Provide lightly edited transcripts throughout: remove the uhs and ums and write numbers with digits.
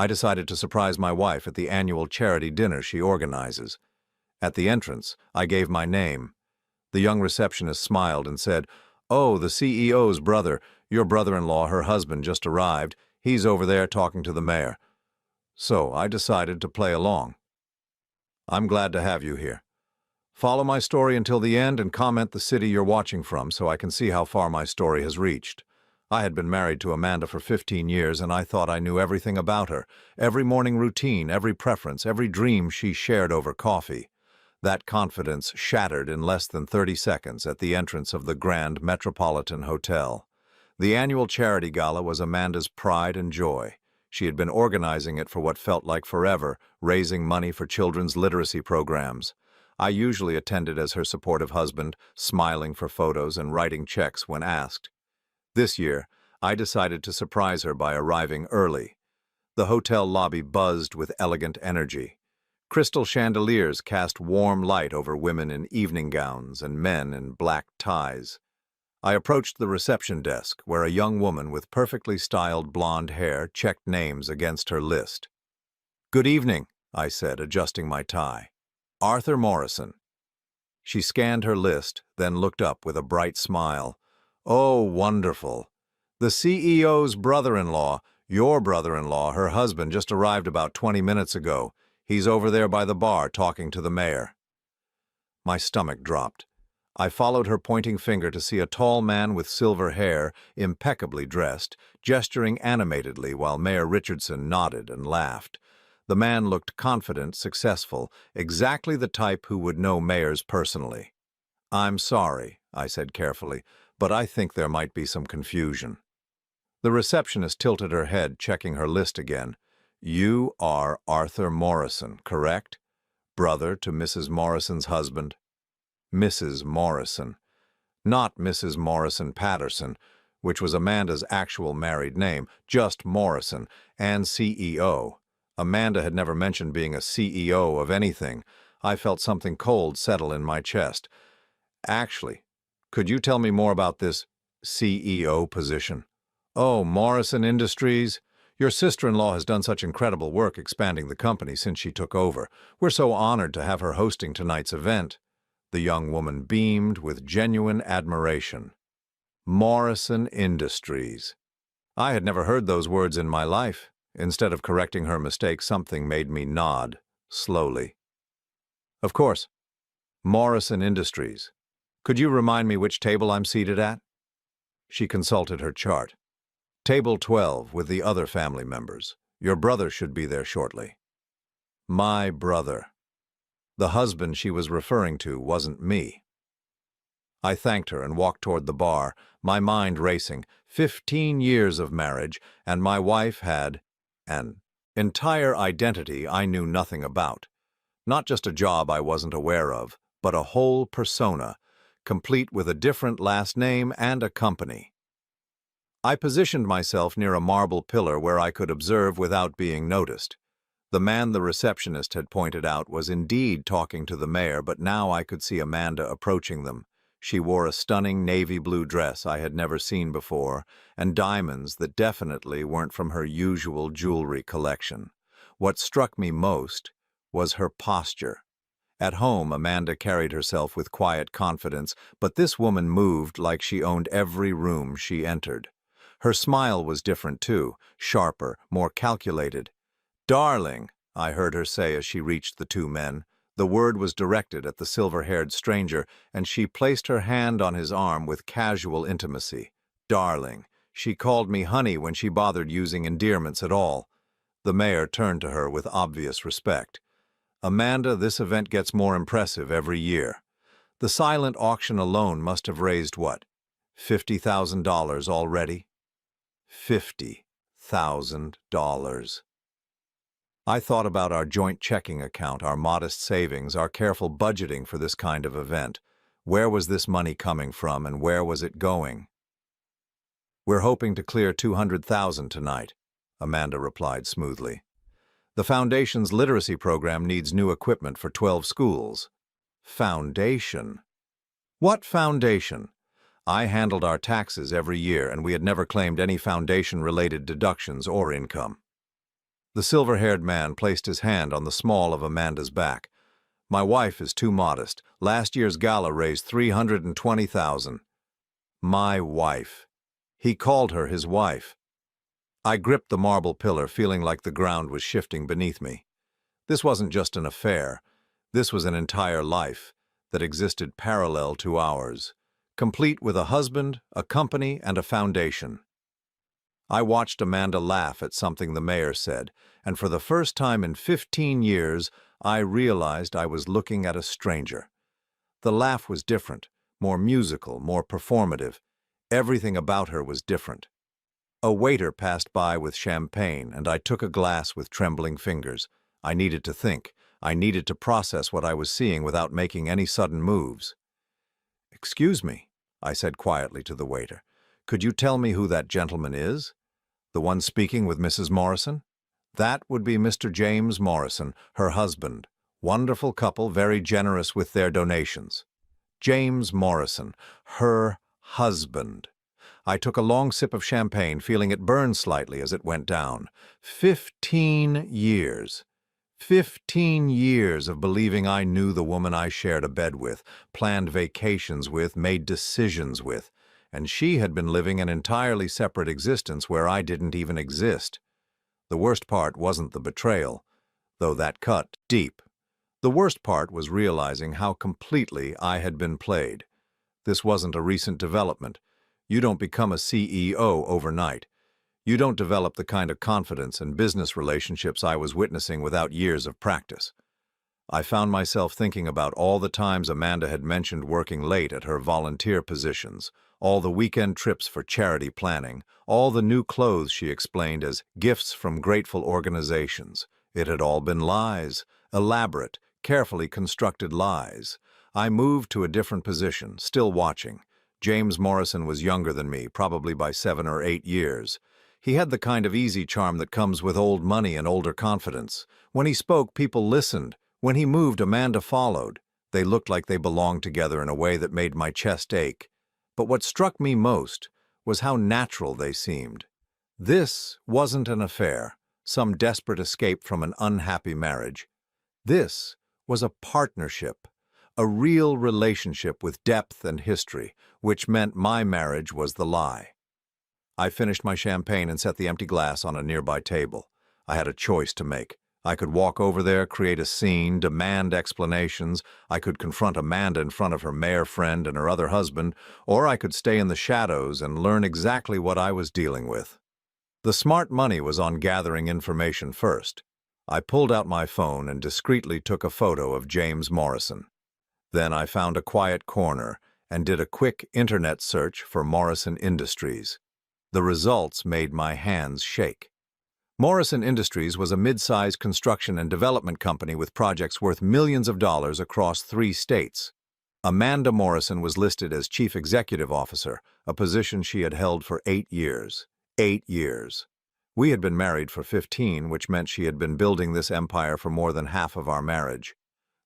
I decided to surprise my wife at the annual charity dinner she organizes. At the entrance, I gave my name. The young receptionist smiled and said, "Oh, the CEO's brother, your brother-in-law, her husband, just arrived. He's over there talking to the mayor." So I decided to play along. "I'm glad to have you here. Follow my story until the end and comment the city you're watching from so I can see how far my story has reached." I had been married to Amanda for 15 years, and I thought I knew everything about her, every morning routine, every preference, every dream she shared over coffee. That confidence shattered in less than 30 seconds at the entrance of the Grand Metropolitan Hotel. The annual charity gala was Amanda's pride and joy. She had been organizing it for what felt like forever, raising money for children's literacy programs. I usually attended as her supportive husband, smiling for photos and writing checks when asked. This year, I decided to surprise her by arriving early. The hotel lobby buzzed with elegant energy. Crystal chandeliers cast warm light over women in evening gowns and men in black ties. I approached the reception desk, where a young woman with perfectly styled blonde hair checked names against her list. "Good evening," I said, adjusting my tie. "Arthur Morrison." She scanned her list, then looked up with a bright smile. "Oh, wonderful. The CEO's brother-in-law, your brother-in-law, her husband, just arrived about 20 minutes ago. He's over there by the bar talking to the mayor." My stomach dropped. I followed her pointing finger to see a tall man with silver hair, impeccably dressed, gesturing animatedly while Mayor Richardson nodded and laughed. The man looked confident, successful, exactly the type who would know mayors personally. "I'm sorry," I said carefully, "but I think there might be some confusion." The receptionist tilted her head, checking her list again. "You are Arthur Morrison, correct? Brother to Mrs. Morrison's husband?" Mrs. Morrison. Not Mrs. Morrison Patterson, which was Amanda's actual married name, just Morrison, and CEO. Amanda had never mentioned being a CEO of anything. I felt something cold settle in my chest. "Actually, could you tell me more about this CEO position?" "Oh, Morrison Industries. Your sister-in-law has done such incredible work expanding the company since she took over. We're so honored to have her hosting tonight's event." The young woman beamed with genuine admiration. Morrison Industries. I had never heard those words in my life. Instead of correcting her mistake, something made me nod, slowly. "Of course. Morrison Industries. Could you remind me which table I'm seated at?" She consulted her chart. "Table 12 with the other family members. Your brother should be there shortly." My brother. The husband she was referring to wasn't me. I thanked her and walked toward the bar, my mind racing. 15 years of marriage, and my wife had an entire identity I knew nothing about. Not just a job I wasn't aware of, but a whole persona, complete with a different last name and a company. I positioned myself near a marble pillar where I could observe without being noticed. The man the receptionist had pointed out was indeed talking to the mayor, but now I could see Amanda approaching them. She wore a stunning navy blue dress I had never seen before, and diamonds that definitely weren't from her usual jewelry collection. What struck me most was her posture. At home, Amanda carried herself with quiet confidence, but this woman moved like she owned every room she entered. Her smile was different too, sharper, more calculated. "Darling," I heard her say as she reached the two men. The word was directed at the silver-haired stranger, and she placed her hand on his arm with casual intimacy. "Darling." She called me honey when she bothered using endearments at all. The mayor turned to her with obvious respect. "Amanda, this event gets more impressive every year. The silent auction alone must have raised what? $50,000 already?" $50,000. I thought about our joint checking account, our modest savings, our careful budgeting for this kind of event. Where was this money coming from, and where was it going? "We're hoping to clear $200,000 tonight," Amanda replied smoothly. "The Foundation's literacy program needs new equipment for 12 schools." Foundation? What foundation? I handled our taxes every year, and we had never claimed any foundation-related deductions or income. The silver-haired man placed his hand on the small of Amanda's back. My wife is too modest. Last year's gala raised $320,000. My wife. He called her his wife. I gripped the marble pillar, feeling like the ground was shifting beneath me. This wasn't just an affair. This was an entire life that existed parallel to ours, complete with a husband, a company, and a foundation. I watched Amanda laugh at something the mayor said, and for the first time in 15 years, I realized I was looking at a stranger. The laugh was different, more musical, more performative. Everything about her was different. A waiter passed by with champagne, and I took a glass with trembling fingers. I needed to think. I needed to process what I was seeing without making any sudden moves. "Excuse me," I said quietly to the waiter. "Could you tell me who that gentleman is? The one speaking with Mrs. Morrison?" "That would be Mr. James Morrison, her husband. Wonderful couple, very generous with their donations." James Morrison, her husband. I took a long sip of champagne, feeling it burn slightly as it went down. 15 years. 15 years of believing I knew the woman I shared a bed with, planned vacations with, made decisions with, and she had been living an entirely separate existence where I didn't even exist. The worst part wasn't the betrayal, though that cut deep. The worst part was realizing how completely I had been played. This wasn't a recent development. You don't become a CEO overnight. You don't develop the kind of confidence and business relationships I was witnessing without years of practice. I found myself thinking about all the times Amanda had mentioned working late at her volunteer positions, all the weekend trips for charity planning, all the new clothes she explained as gifts from grateful organizations. It had all been lies, elaborate, carefully constructed lies. I moved to a different position, still watching. James Morrison was younger than me, probably by 7 or 8 years. He had the kind of easy charm that comes with old money and older confidence. When he spoke, people listened. When he moved, Amanda followed. They looked like they belonged together in a way that made my chest ache. But what struck me most was how natural they seemed. This wasn't an affair, some desperate escape from an unhappy marriage. This was a partnership, a real relationship with depth and history, which meant my marriage was the lie. I finished my champagne and set the empty glass on a nearby table. I had a choice to make. I could walk over there, create a scene, demand explanations. I could confront Amanda in front of her mayor friend and her other husband, or I could stay in the shadows and learn exactly what I was dealing with. The smart money was on gathering information first. I pulled out my phone and discreetly took a photo of James Morrison. Then I found a quiet corner and did a quick internet search for Morrison Industries. The results made my hands shake. Morrison Industries was a mid-sized construction and development company with projects worth millions of dollars across 3 states. Amanda Morrison was listed as Chief Executive Officer, a position she had held for 8 years. 8 years. We had been married for 15, which meant she had been building this empire for more than half of our marriage.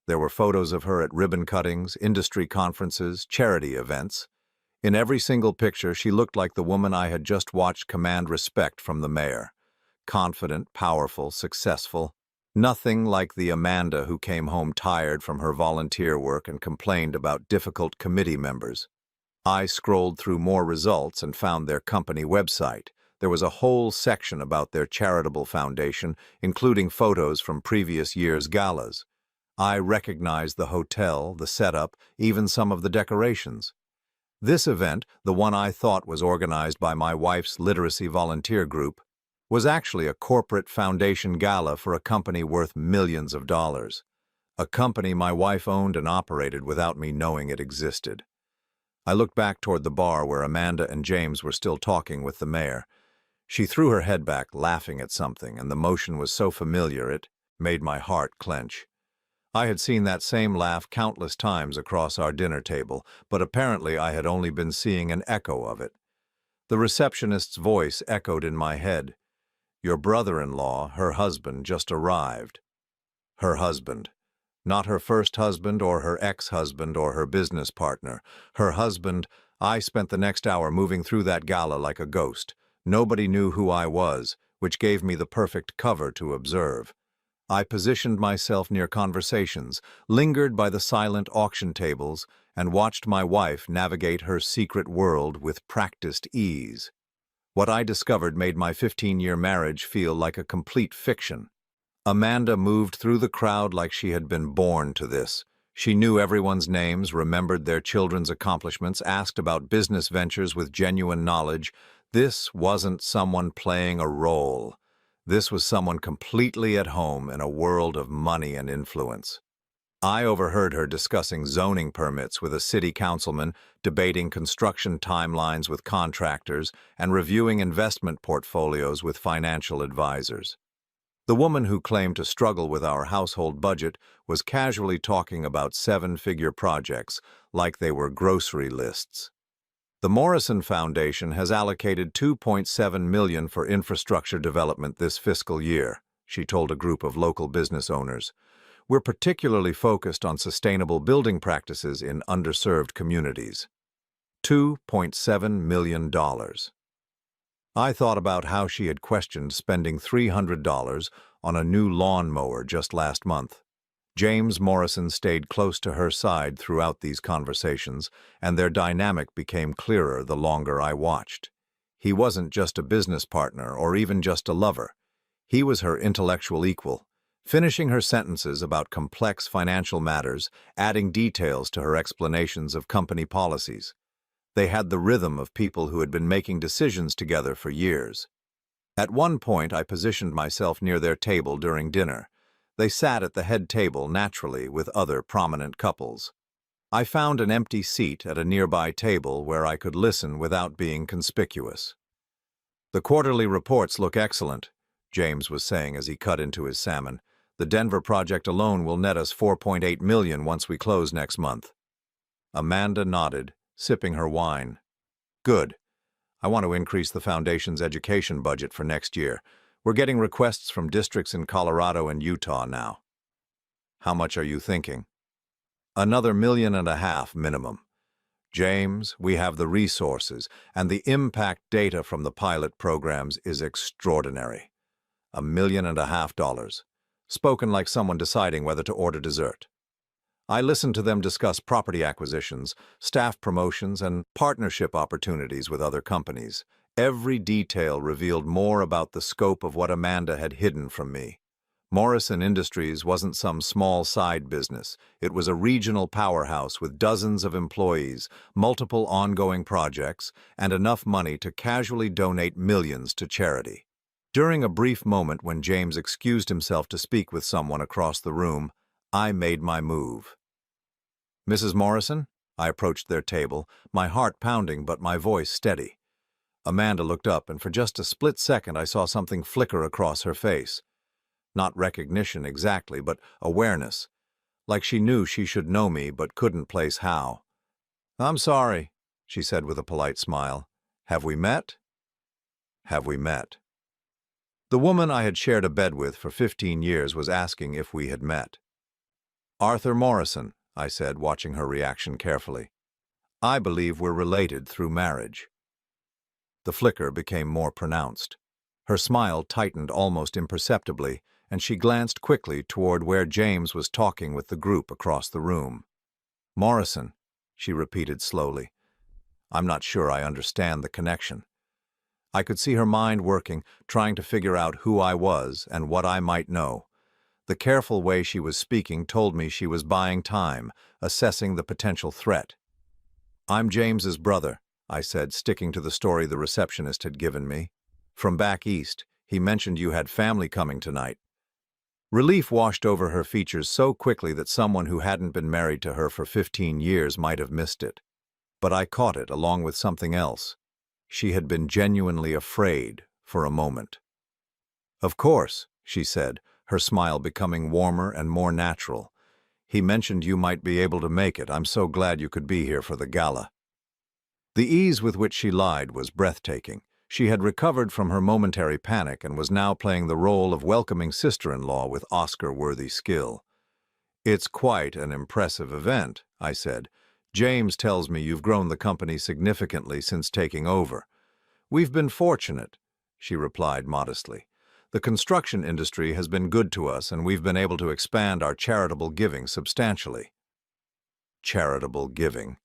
There were photos of her at ribbon cuttings, industry conferences, charity events. In every single picture, she looked like the woman I had just watched command respect from the mayor. Confident, powerful, successful. Nothing like the Amanda who came home tired from her volunteer work and complained about difficult committee members. I scrolled through more results and found their company website. There was a whole section about their charitable foundation, including photos from previous year's galas. I recognized the hotel, the setup, even some of the decorations. This event, the one I thought was organized by my wife's literacy volunteer group, was actually a corporate foundation gala for a company worth millions of dollars. A company my wife owned and operated without me knowing it existed. I looked back toward the bar where Amanda and James were still talking with the mayor. She threw her head back, laughing at something, and the motion was so familiar it made my heart clench. I had seen that same laugh countless times across our dinner table, but apparently I had only been seeing an echo of it. The receptionist's voice echoed in my head. Your brother-in-law, her husband, just arrived. Her husband. Not her first husband or her ex-husband or her business partner. Her husband. I spent the next hour moving through that gala like a ghost. Nobody knew who I was, which gave me the perfect cover to observe. I positioned myself near conversations, lingered by the silent auction tables, and watched my wife navigate her secret world with practiced ease. What I discovered made my 15-year marriage feel like a complete fiction. Amanda moved through the crowd like she had been born to this. She knew everyone's names, remembered their children's accomplishments, asked about business ventures with genuine knowledge. This wasn't someone playing a role. This was someone completely at home in a world of money and influence. I overheard her discussing zoning permits with a city councilman, debating construction timelines with contractors, and reviewing investment portfolios with financial advisors. The woman who claimed to struggle with our household budget was casually talking about seven-figure projects like they were grocery lists. The Morrison Foundation has allocated $2.7 million for infrastructure development this fiscal year, she told a group of local business owners. We're particularly focused on sustainable building practices in underserved communities. $2.7 million. I thought about how she had questioned spending $300 on a new lawnmower just last month. James Morrison stayed close to her side throughout these conversations, and their dynamic became clearer the longer I watched. He wasn't just a business partner or even just a lover. He was her intellectual equal, finishing her sentences about complex financial matters, adding details to her explanations of company policies. They had the rhythm of people who had been making decisions together for years. At one point, I positioned myself near their table during dinner. They sat at the head table naturally with other prominent couples. I found an empty seat at a nearby table where I could listen without being conspicuous. "The quarterly reports look excellent," James was saying as he cut into his salmon. "The Denver project alone will net us $4.8 million once we close next month." Amanda nodded, sipping her wine. "Good. I want to increase the Foundation's education budget for next year. We're getting requests from districts in Colorado and Utah now." "How much are you thinking?" "Another $1.5 million minimum. James, we have the resources, and the impact data from the pilot programs is extraordinary. $1.5 million. Spoken like someone deciding whether to order dessert. I listened to them discuss property acquisitions, staff promotions, and partnership opportunities with other companies. Every detail revealed more about the scope of what Amanda had hidden from me. Morrison Industries wasn't some small side business. It was a regional powerhouse with dozens of employees, multiple ongoing projects, and enough money to casually donate millions to charity. During a brief moment when James excused himself to speak with someone across the room, I made my move. "Mrs. Morrison?" I approached their table, my heart pounding but my voice steady. Amanda looked up, and for just a split second I saw something flicker across her face. Not recognition exactly, but awareness. Like she knew she should know me but couldn't place how. "I'm sorry," she said with a polite smile. "Have we met?" Have we met? The woman I had shared a bed with for 15 years was asking if we had met. "Arthur Morrison," I said, watching her reaction carefully. "I believe we're related through marriage." The flicker became more pronounced. Her smile tightened almost imperceptibly, and she glanced quickly toward where James was talking with the group across the room. "Morrison," she repeated slowly. I'm not sure I understand the connection. I could see her mind working, trying to figure out who I was and what I might know. The careful way she was speaking told me she was buying time, assessing the potential threat. "I'm James's brother," I said, sticking to the story the receptionist had given me. "From back east. He mentioned you had family coming tonight." Relief washed over her features so quickly that someone who hadn't been married to her for 15 years might have missed it. But I caught it along with something else. She had been genuinely afraid for a moment. "Of course," she said, her smile becoming warmer and more natural. "He mentioned you might be able to make it. I'm so glad you could be here for the gala." The ease with which she lied was breathtaking. She had recovered from her momentary panic and was now playing the role of welcoming sister-in-law with Oscar-worthy skill. "It's quite an impressive event," I said. "James tells me you've grown the company significantly since taking over." "We've been fortunate," she replied modestly. The construction industry has been good to us, and we've been able to expand our charitable giving substantially. Charitable giving.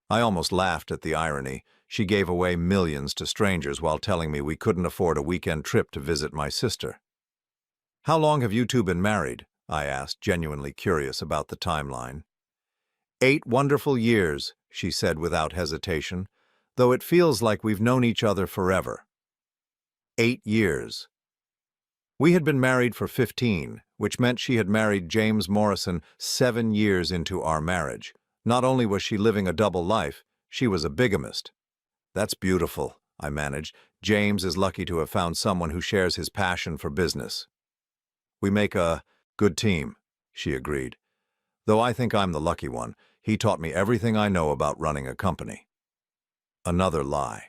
I almost laughed at the irony. She gave away millions to strangers while telling me we couldn't afford a weekend trip to visit my sister. How long have you two been married? I asked, genuinely curious about the timeline. 8 wonderful years, she said without hesitation, though it feels like we've known each other forever. 8 years. We had been married for 15, which meant she had married James Morrison 7 years into our marriage. Not only was she living a double life, she was a bigamist. That's beautiful, I managed. James is lucky to have found someone who shares his passion for business. We make a good team, she agreed. Though I think I'm the lucky one, he taught me everything I know about running a company. Another lie.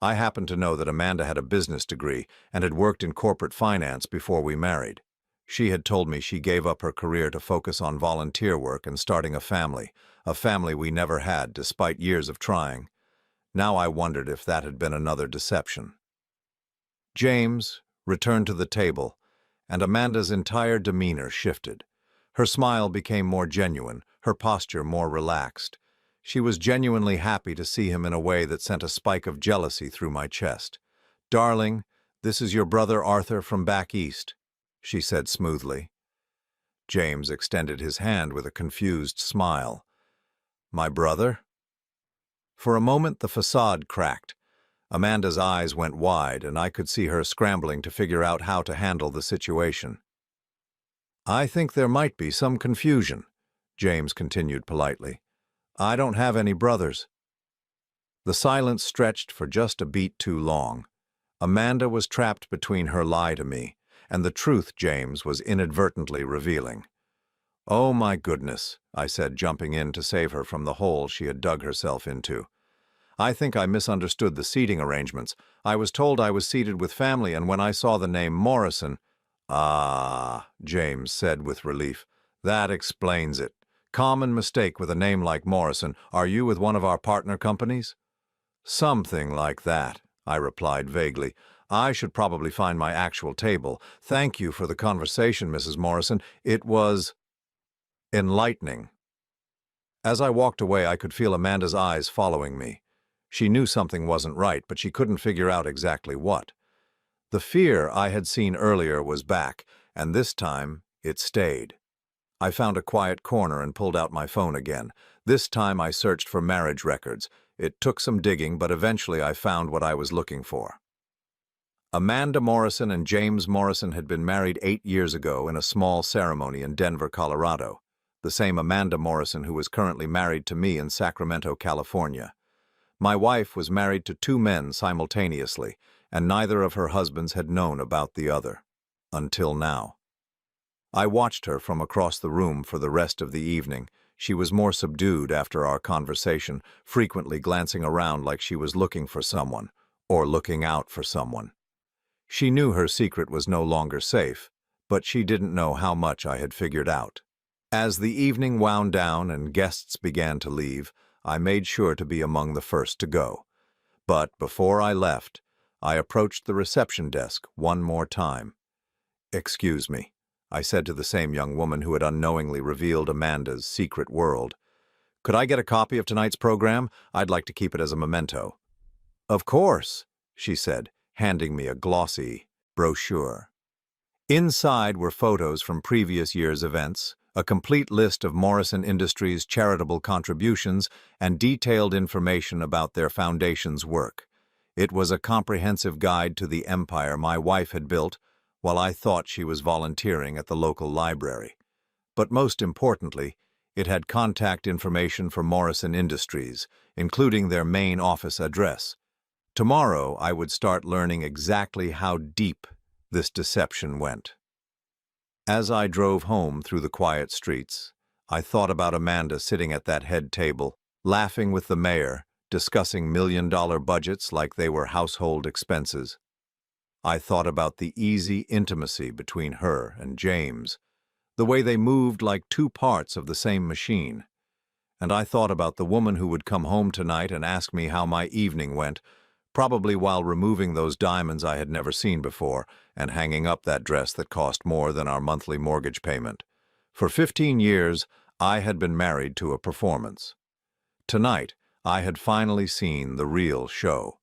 I happened to know that Amanda had a business degree and had worked in corporate finance before we married. She had told me she gave up her career to focus on volunteer work and starting a family we never had despite years of trying. Now I wondered if that had been another deception. James returned to the table, and Amanda's entire demeanor shifted. Her smile became more genuine, her posture more relaxed. She was genuinely happy to see him in a way that sent a spike of jealousy through my chest. "Darling, this is your brother Arthur from back east," she said smoothly. James extended his hand with a confused smile. "My brother?" For a moment the facade cracked. Amanda's eyes went wide, and I could see her scrambling to figure out how to handle the situation. "I think there might be some confusion," James continued politely. "I don't have any brothers." The silence stretched for just a beat too long. Amanda was trapped between her lie to me and the truth James was inadvertently revealing. "Oh my goodness," I said, jumping in to save her from the hole she had dug herself into. "I think I misunderstood the seating arrangements. I was told I was seated with family, and when I saw the name Morrison—" "Ah," James said with relief. "That explains it. Common mistake with a name like Morrison. Are you with one of our partner companies?" "Something like that," I replied vaguely. "I should probably find my actual table. Thank you for the conversation, Mrs. Morrison. It was enlightening." As I walked away, I could feel Amanda's eyes following me. She knew something wasn't right, but she couldn't figure out exactly what. The fear I had seen earlier was back, and this time it stayed. I found a quiet corner and pulled out my phone again. This time I searched for marriage records. It took some digging, but eventually I found what I was looking for. Amanda Morrison and James Morrison had been married 8 years ago in a small ceremony in Denver, Colorado. The same Amanda Morrison who was currently married to me in Sacramento, California. My wife was married to 2 men simultaneously, and neither of her husbands had known about the other. Until now. I watched her from across the room for the rest of the evening. She was more subdued after our conversation, frequently glancing around like she was looking for someone, or looking out for someone. She knew her secret was no longer safe, but she didn't know how much I had figured out. As the evening wound down and guests began to leave, I made sure to be among the first to go. But before I left, I approached the reception desk one more time. "Excuse me," I said to the same young woman who had unknowingly revealed Amanda's secret world. "Could I get a copy of tonight's program? I'd like to keep it as a memento." "Of course," she said, handing me a glossy brochure. Inside were photos from previous year's events, a complete list of Morrison Industries' charitable contributions, and detailed information about their foundation's work. It was a comprehensive guide to the empire my wife had built while I thought she was volunteering at the local library. But most importantly, it had contact information for Morrison Industries, including their main office address. Tomorrow, I would start learning exactly how deep this deception went. As I drove home through the quiet streets, I thought about Amanda sitting at that head table, laughing with the mayor, discussing million-dollar budgets like they were household expenses. I thought about the easy intimacy between her and James, the way they moved like 2 parts of the same machine. And I thought about the woman who would come home tonight and ask me how my evening went, probably while removing those diamonds I had never seen before, and hanging up that dress that cost more than our monthly mortgage payment. For 15 years, I had been married to a performance. Tonight, I had finally seen the real show.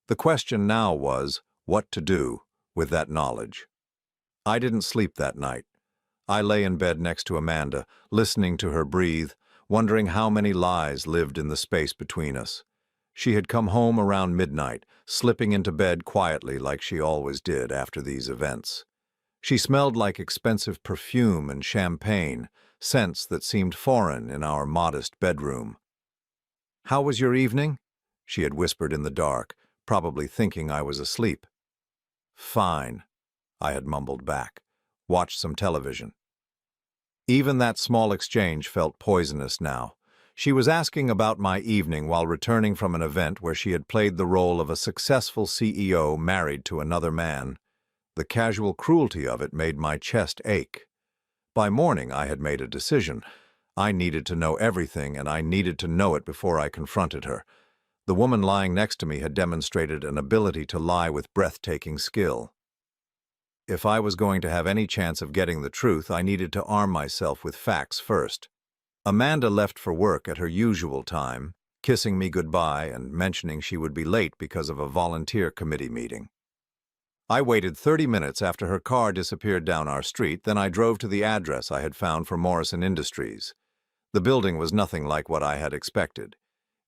The question now was, what to do with that knowledge? I didn't sleep that night. I lay in bed next to Amanda, listening to her breathe, wondering how many lies lived in the space between us. She had come home around midnight, slipping into bed quietly like she always did after these events. She smelled like expensive perfume and champagne, scents that seemed foreign in our modest bedroom. "How was your evening?" she had whispered in the dark, probably thinking I was asleep. "Fine," I had mumbled back. "Watched some television." Even that small exchange felt poisonous now. She was asking about my evening while returning from an event where she had played the role of a successful CEO married to another man. The casual cruelty of it made my chest ache. By morning, I had made a decision. I needed to know everything, and I needed to know it before I confronted her. The woman lying next to me had demonstrated an ability to lie with breathtaking skill. If I was going to have any chance of getting the truth, I needed to arm myself with facts first. Amanda left for work at her usual time, kissing me goodbye and mentioning she would be late because of a volunteer committee meeting. I waited 30 minutes after her car disappeared down our street, then I drove to the address I had found for Morrison Industries. The building was nothing like what I had expected.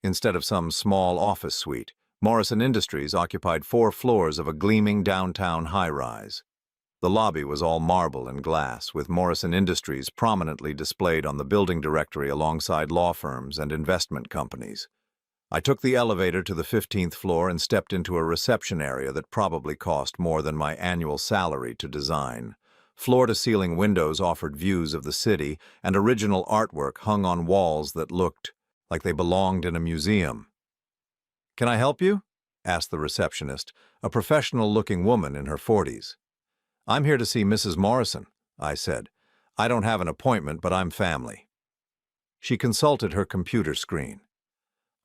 Instead of some small office suite, Morrison Industries occupied 4 floors of a gleaming downtown high-rise. The lobby was all marble and glass, with Morrison Industries prominently displayed on the building directory alongside law firms and investment companies. I took the elevator to the 15th floor and stepped into a reception area that probably cost more than my annual salary to design. Floor-to-ceiling windows offered views of the city, and original artwork hung on walls that looked like they belonged in a museum. "Can I help you?" asked the receptionist, a professional-looking woman in her 40s. "I'm here to see Mrs. Morrison," I said. "I don't have an appointment, but I'm family." She consulted her computer screen.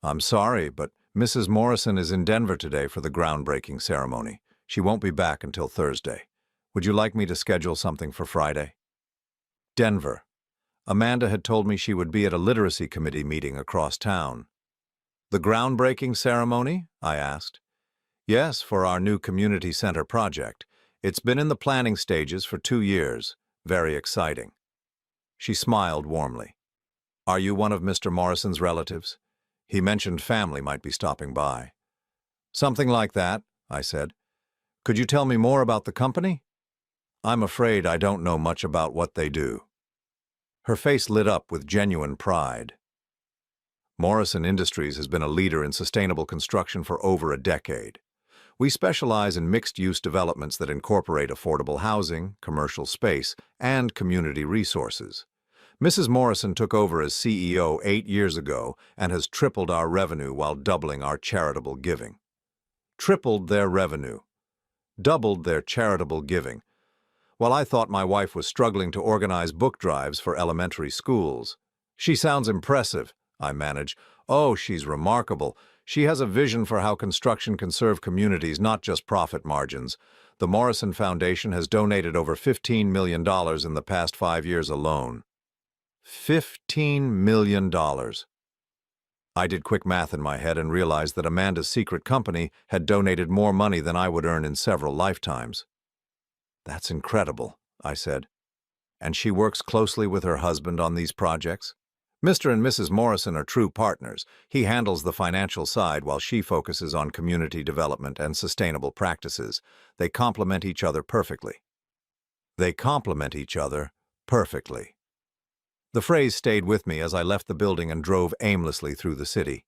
"I'm sorry, but Mrs. Morrison is in Denver today for the groundbreaking ceremony. She won't be back until Thursday. Would you like me to schedule something for Friday?" Denver. Amanda had told me she would be at a literacy committee meeting across town. "The groundbreaking ceremony?" I asked. "Yes, for our new community center project. It's been in the planning stages for 2 years. Very exciting." She smiled warmly. "Are you one of Mr. Morrison's relatives? He mentioned family might be stopping by." "Something like that," I said. "Could you tell me more about the company?" "I'm afraid I don't know much about what they do." Her face lit up with genuine pride. Morrison Industries has been a leader in sustainable construction for over a decade. We specialize in mixed-use developments that incorporate affordable housing, commercial space, and community resources. Mrs. Morrison took over as CEO 8 years ago and has tripled our revenue while doubling our charitable giving. Tripled their revenue. Doubled their charitable giving. While I thought my wife was struggling to organize book drives for elementary schools. "She sounds impressive," I manage. "Oh, she's remarkable. She has a vision for how construction can serve communities, not just profit margins. The Morrison Foundation has donated over $15 million in the past 5 years alone." $15 million. I did quick math in my head and realized that Amanda's secret company had donated more money than I would earn in several lifetimes. "That's incredible," I said. "And she works closely with her husband on these projects?" "Mr. and Mrs. Morrison are true partners. He handles the financial side while she focuses on community development and sustainable practices. They complement each other perfectly." They complement each other perfectly. The phrase stayed with me as I left the building and drove aimlessly through the city.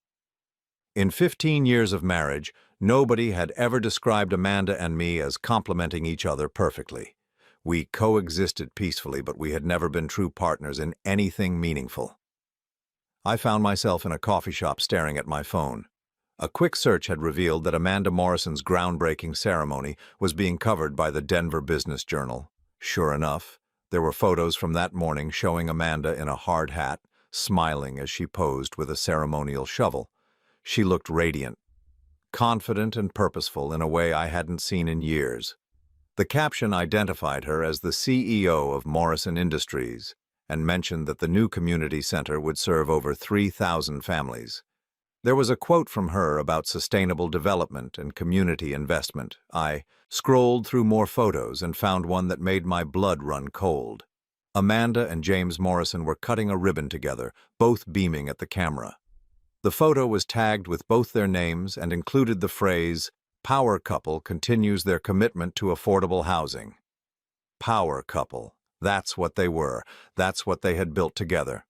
In 15 years of marriage, nobody had ever described Amanda and me as complementing each other perfectly. We coexisted peacefully, but we had never been true partners in anything meaningful. I found myself in a coffee shop staring at my phone. A quick search had revealed that Amanda Morrison's groundbreaking ceremony was being covered by the Denver Business Journal. Sure enough, there were photos from that morning showing Amanda in a hard hat, smiling as she posed with a ceremonial shovel. She looked radiant, confident and purposeful in a way I hadn't seen in years. The caption identified her as the CEO of Morrison Industries and mentioned that the new community center would serve over 3,000 families. There was a quote from her about sustainable development and community investment. I scrolled through more photos and found one that made my blood run cold. Amanda and James Morrison were cutting a ribbon together, both beaming at the camera. The photo was tagged with both their names and included the phrase, "Power couple continues their commitment to affordable housing." Power couple. That's what they were. That's what they had built together.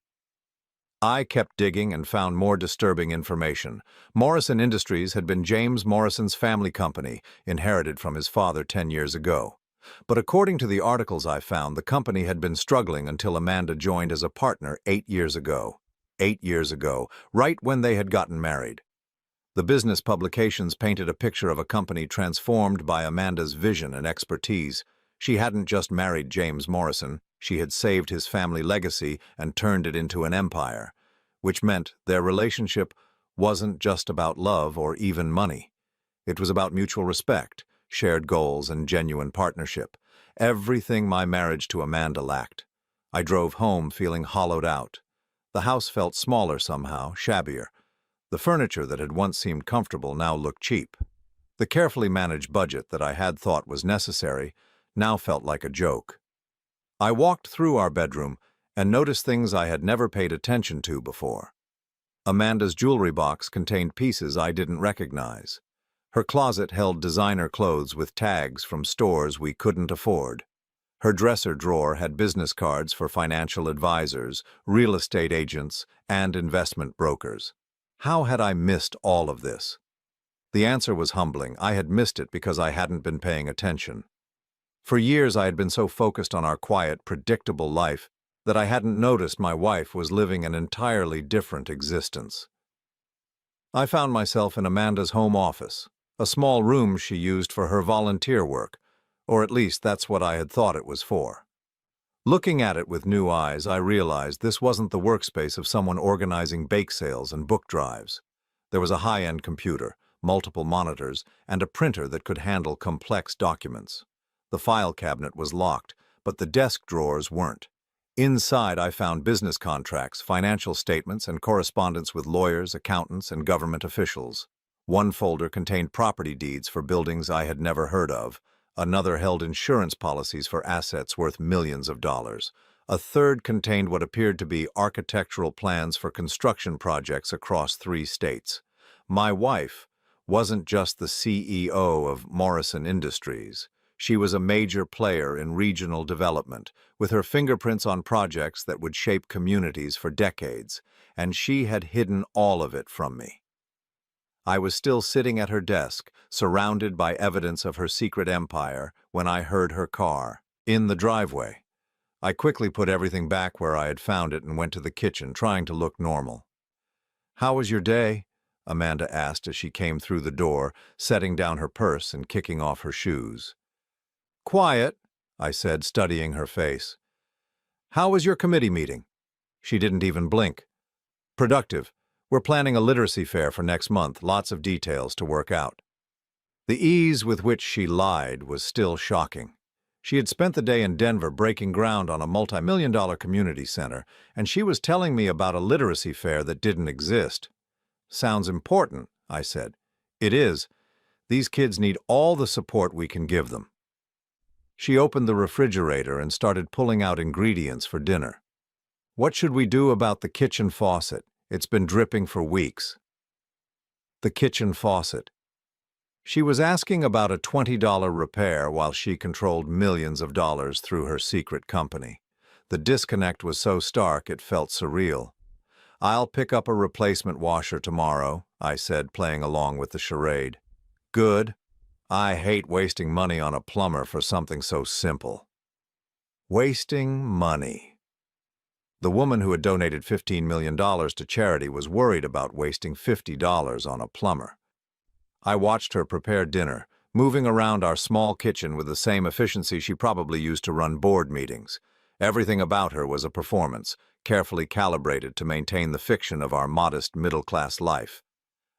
I kept digging and found more disturbing information. Morrison Industries had been James Morrison's family company, inherited from his father 10 years ago. But according to the articles I found, the company had been struggling until Amanda joined as a partner 8 years ago. 8 years ago, right when they had gotten married. The business publications painted a picture of a company transformed by Amanda's vision and expertise. She hadn't just married James Morrison, she had saved his family legacy and turned it into an empire, which meant their relationship wasn't just about love or even money. It was about mutual respect, shared goals, and genuine partnership. Everything my marriage to Amanda lacked. I drove home feeling hollowed out. The house felt smaller somehow, shabbier. The furniture that had once seemed comfortable now looked cheap. The carefully managed budget that I had thought was necessary now felt like a joke. I walked through our bedroom and noticed things I had never paid attention to before. Amanda's jewelry box contained pieces I didn't recognize. Her closet held designer clothes with tags from stores we couldn't afford. Her dresser drawer had business cards for financial advisors, real estate agents, and investment brokers. How had I missed all of this? The answer was humbling. I had missed it because I hadn't been paying attention. For years I had been so focused on our quiet, predictable life that I hadn't noticed my wife was living an entirely different existence. I found myself in Amanda's home office, a small room she used for her volunteer work, or at least that's what I had thought it was for. Looking at it with new eyes, I realized this wasn't the workspace of someone organizing bake sales and book drives. There was a high-end computer, multiple monitors, and a printer that could handle complex documents. The file cabinet was locked, but the desk drawers weren't. Inside, I found business contracts, financial statements, and correspondence with lawyers, accountants, and government officials. One folder contained property deeds for buildings I had never heard of. Another held insurance policies for assets worth millions of dollars. A third contained what appeared to be architectural plans for construction projects across 3 states. My wife wasn't just the CEO of Morrison Industries. She was a major player in regional development, with her fingerprints on projects that would shape communities for decades, and she had hidden all of it from me. I was still sitting at her desk, surrounded by evidence of her secret empire, when I heard her car in the driveway. I quickly put everything back where I had found it and went to the kitchen, trying to look normal. "How was your day?" Amanda asked as she came through the door, setting down her purse and kicking off her shoes. "Quiet," I said, studying her face. "How was your committee meeting?" She didn't even blink. "Productive. We're planning a literacy fair for next month, lots of details to work out." The ease with which she lied was still shocking. She had spent the day in Denver breaking ground on a multi-million-dollar community center, and she was telling me about a literacy fair that didn't exist. "Sounds important," I said. "It is. These kids need all the support we can give them." She opened the refrigerator and started pulling out ingredients for dinner. "What should we do about the kitchen faucet? It's been dripping for weeks." The kitchen faucet. She was asking about a $20 repair while she controlled millions of dollars through her secret company. The disconnect was so stark it felt surreal. "I'll pick up a replacement washer tomorrow," I said, playing along with the charade. "Good. I hate wasting money on a plumber for something so simple." Wasting money. The woman who had donated $15 million to charity was worried about wasting $50 on a plumber. I watched her prepare dinner, moving around our small kitchen with the same efficiency she probably used to run board meetings. Everything about her was a performance, carefully calibrated to maintain the fiction of our modest middle-class life.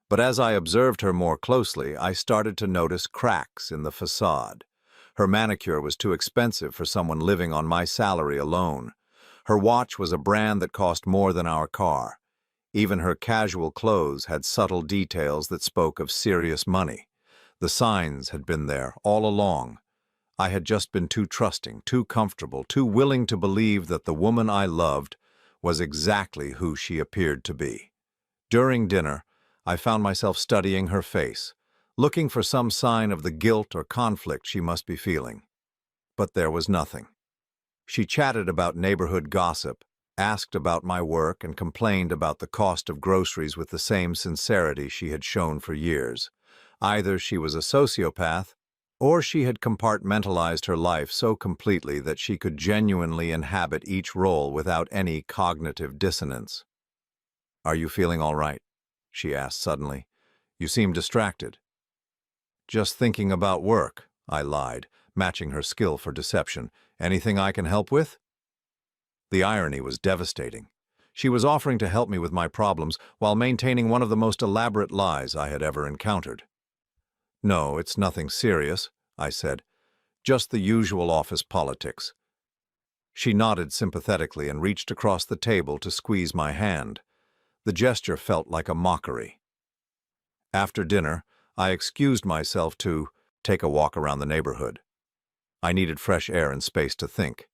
But as I observed her more closely, I started to notice cracks in the facade. Her manicure was too expensive for someone living on my salary alone. Her watch was a brand that cost more than our car. Even her casual clothes had subtle details that spoke of serious money. The signs had been there all along. I had just been too trusting, too comfortable, too willing to believe that the woman I loved was exactly who she appeared to be. During dinner, I found myself studying her face, looking for some sign of the guilt or conflict she must be feeling. But there was nothing. She chatted about neighborhood gossip, asked about my work, and complained about the cost of groceries with the same sincerity she had shown for years. Either she was a sociopath, or she had compartmentalized her life so completely that she could genuinely inhabit each role without any cognitive dissonance. "Are you feeling all right?" she asked suddenly. "You seem distracted." "Just thinking about work," I lied, matching her skill for deception. "Anything I can help with?" The irony was devastating. She was offering to help me with my problems while maintaining one of the most elaborate lies I had ever encountered. "No, it's nothing serious," I said. "Just the usual office politics." She nodded sympathetically and reached across the table to squeeze my hand. The gesture felt like a mockery. After dinner, I excused myself to take a walk around the neighborhood. I needed fresh air and space to think.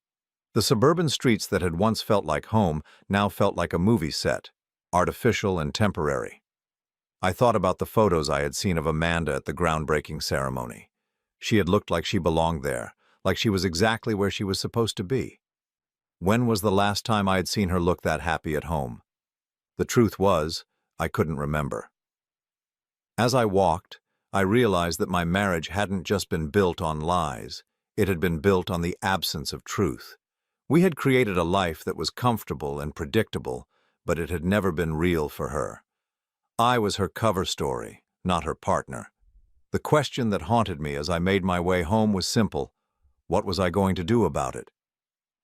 The suburban streets that had once felt like home now felt like a movie set, artificial and temporary. I thought about the photos I had seen of Amanda at the groundbreaking ceremony. She had looked like she belonged there, like she was exactly where she was supposed to be. When was the last time I had seen her look that happy at home? The truth was, I couldn't remember. As I walked, I realized that my marriage hadn't just been built on lies. It had been built on the absence of truth. We had created a life that was comfortable and predictable, but it had never been real for her. I was her cover story, not her partner. The question that haunted me as I made my way home was simple: what was I going to do about it?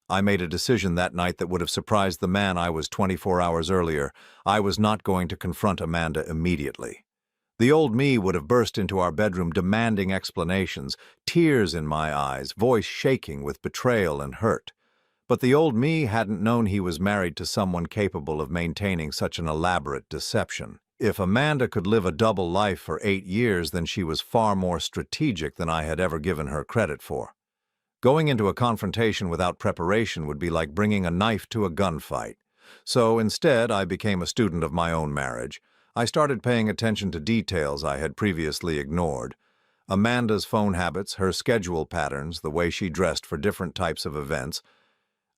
I made a decision that night that would have surprised the man I was 24 hours earlier. I was not going to confront Amanda immediately. The old me would have burst into our bedroom demanding explanations, tears in my eyes, voice shaking with betrayal and hurt. But the old me hadn't known he was married to someone capable of maintaining such an elaborate deception. If Amanda could live a double life for 8 years, then she was far more strategic than I had ever given her credit for. Going into a confrontation without preparation would be like bringing a knife to a gunfight. So instead, I became a student of my own marriage. I started paying attention to details I had previously ignored. Amanda's phone habits, her schedule patterns, the way she dressed for different types of events.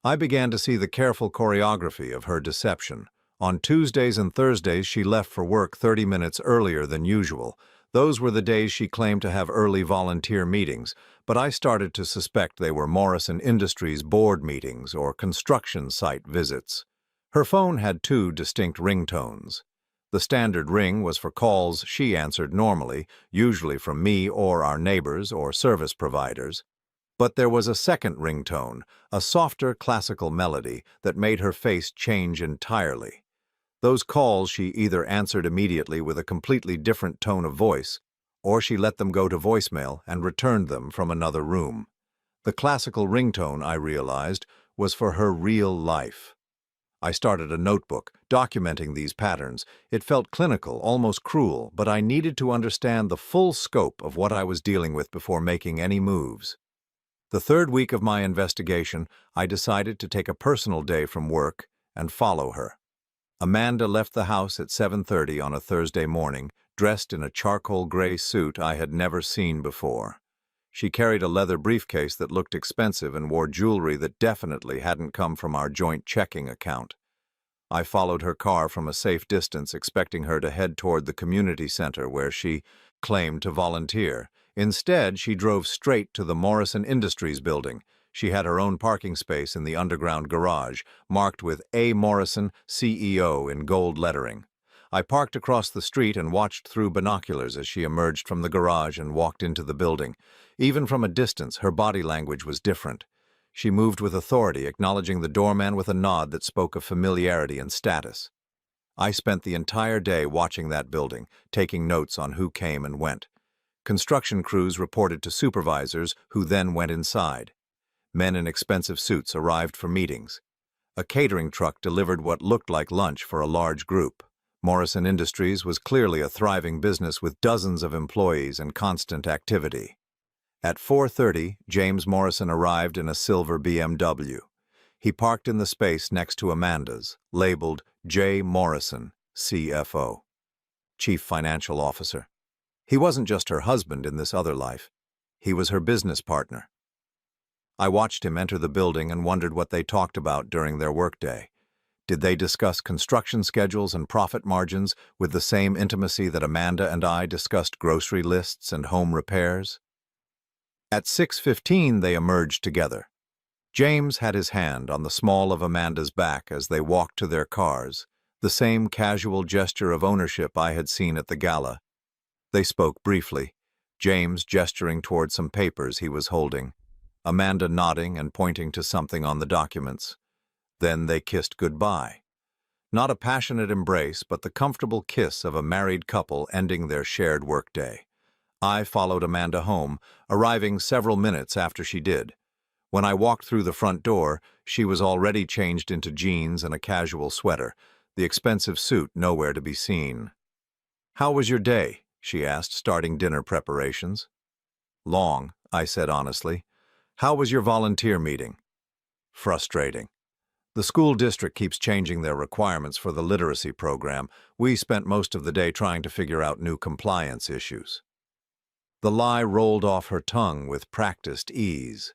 I began to see the careful choreography of her deception. On Tuesdays and Thursdays, she left for work 30 minutes earlier than usual. Those were the days she claimed to have early volunteer meetings, but I started to suspect they were Morrison Industries board meetings or construction site visits. Her phone had 2 distinct ringtones. The standard ring was for calls she answered normally, usually from me or our neighbors or service providers. But there was a second ringtone, a softer classical melody that made her face change entirely. Those calls she either answered immediately with a completely different tone of voice, or she let them go to voicemail and returned them from another room. The classical ringtone, I realized, was for her real life. I started a notebook, documenting these patterns. It felt clinical, almost cruel, but I needed to understand the full scope of what I was dealing with before making any moves. The 3rd week of my investigation, I decided to take a personal day from work and follow her. Amanda left the house at 7:30 on a Thursday morning, dressed in a charcoal gray suit I had never seen before. She carried a leather briefcase that looked expensive and wore jewelry that definitely hadn't come from our joint checking account. I followed her car from a safe distance, expecting her to head toward the community center where she claimed to volunteer. Instead, she drove straight to the Morrison Industries building. She had her own parking space in the underground garage, marked with A. Morrison, CEO in gold lettering. I parked across the street and watched through binoculars as she emerged from the garage and walked into the building. Even from a distance, her body language was different. She moved with authority, acknowledging the doorman with a nod that spoke of familiarity and status. I spent the entire day watching that building, taking notes on who came and went. Construction crews reported to supervisors, who then went inside. Men in expensive suits arrived for meetings. A catering truck delivered what looked like lunch for a large group. Morrison Industries was clearly a thriving business with dozens of employees and constant activity. At 4:30, James Morrison arrived in a silver BMW. He parked in the space next to Amanda's, labeled J. Morrison, CFO, Chief Financial Officer. He wasn't just her husband in this other life. He was her business partner. I watched him enter the building and wondered what they talked about during their workday. Did they discuss construction schedules and profit margins with the same intimacy that Amanda and I discussed grocery lists and home repairs? At 6:15, they emerged together. James had his hand on the small of Amanda's back as they walked to their cars, the same casual gesture of ownership I had seen at the gala. They spoke briefly, James gesturing toward some papers he was holding, Amanda nodding and pointing to something on the documents. Then they kissed goodbye. Not a passionate embrace, but the comfortable kiss of a married couple ending their shared workday. I followed Amanda home, arriving several minutes after she did. When I walked through the front door, she was already changed into jeans and a casual sweater, the expensive suit nowhere to be seen. "How was your day?" she asked, starting dinner preparations. "Long," I said honestly. "How was your volunteer meeting?" "Frustrating. The school district keeps changing their requirements for the literacy program. We spent most of the day trying to figure out new compliance issues." The lie rolled off her tongue with practiced ease.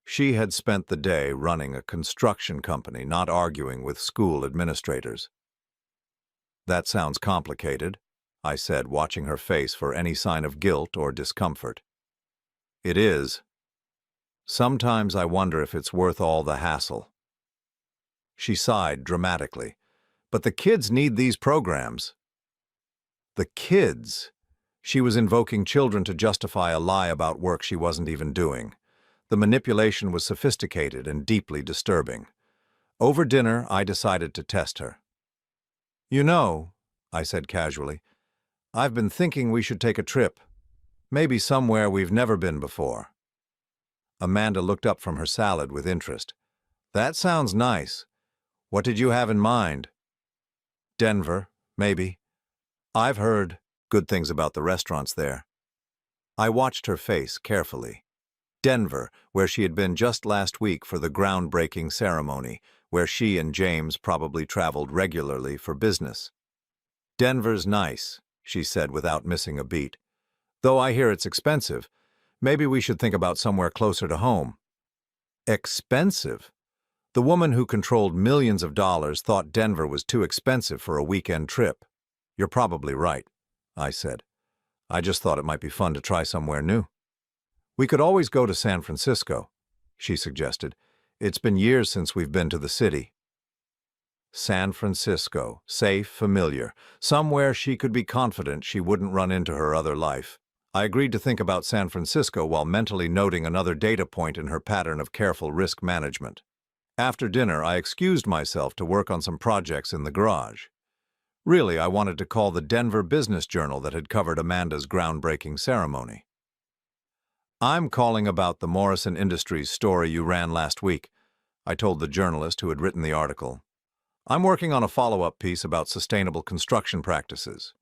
She had spent the day running a construction company, not arguing with school administrators. "That sounds complicated," I said, watching her face for any sign of guilt or discomfort. "It is. Sometimes I wonder if it's worth all the hassle." She sighed dramatically. "But the kids need these programs." The kids? She was invoking children to justify a lie about work she wasn't even doing. The manipulation was sophisticated and deeply disturbing. Over dinner, I decided to test her. "You know," I said casually, "I've been thinking we should take a trip. Maybe somewhere we've never been before." Amanda looked up from her salad with interest. "That sounds nice. What did you have in mind?" "Denver, maybe. I've heard good things about the restaurants there." I watched her face carefully. Denver, where she had been just last week for the groundbreaking ceremony, where she and James probably traveled regularly for business. "Denver's nice," she said without missing a beat. "Though I hear it's expensive. Maybe we should think about somewhere closer to home." Expensive? The woman who controlled millions of dollars thought Denver was too expensive for a weekend trip. "You're probably right," I said. "I just thought it might be fun to try somewhere new." "We could always go to San Francisco," she suggested. "It's been years since we've been to the city." San Francisco, safe, familiar, somewhere she could be confident she wouldn't run into her other life. I agreed to think about San Francisco while mentally noting another data point in her pattern of careful risk management. After dinner, I excused myself to work on some projects in the garage. Really, I wanted to call the Denver Business Journal that had covered Amanda's groundbreaking ceremony. "I'm calling about the Morrison Industries story you ran last week," I told the journalist who had written the article. "I'm working on a follow-up piece about sustainable construction practices."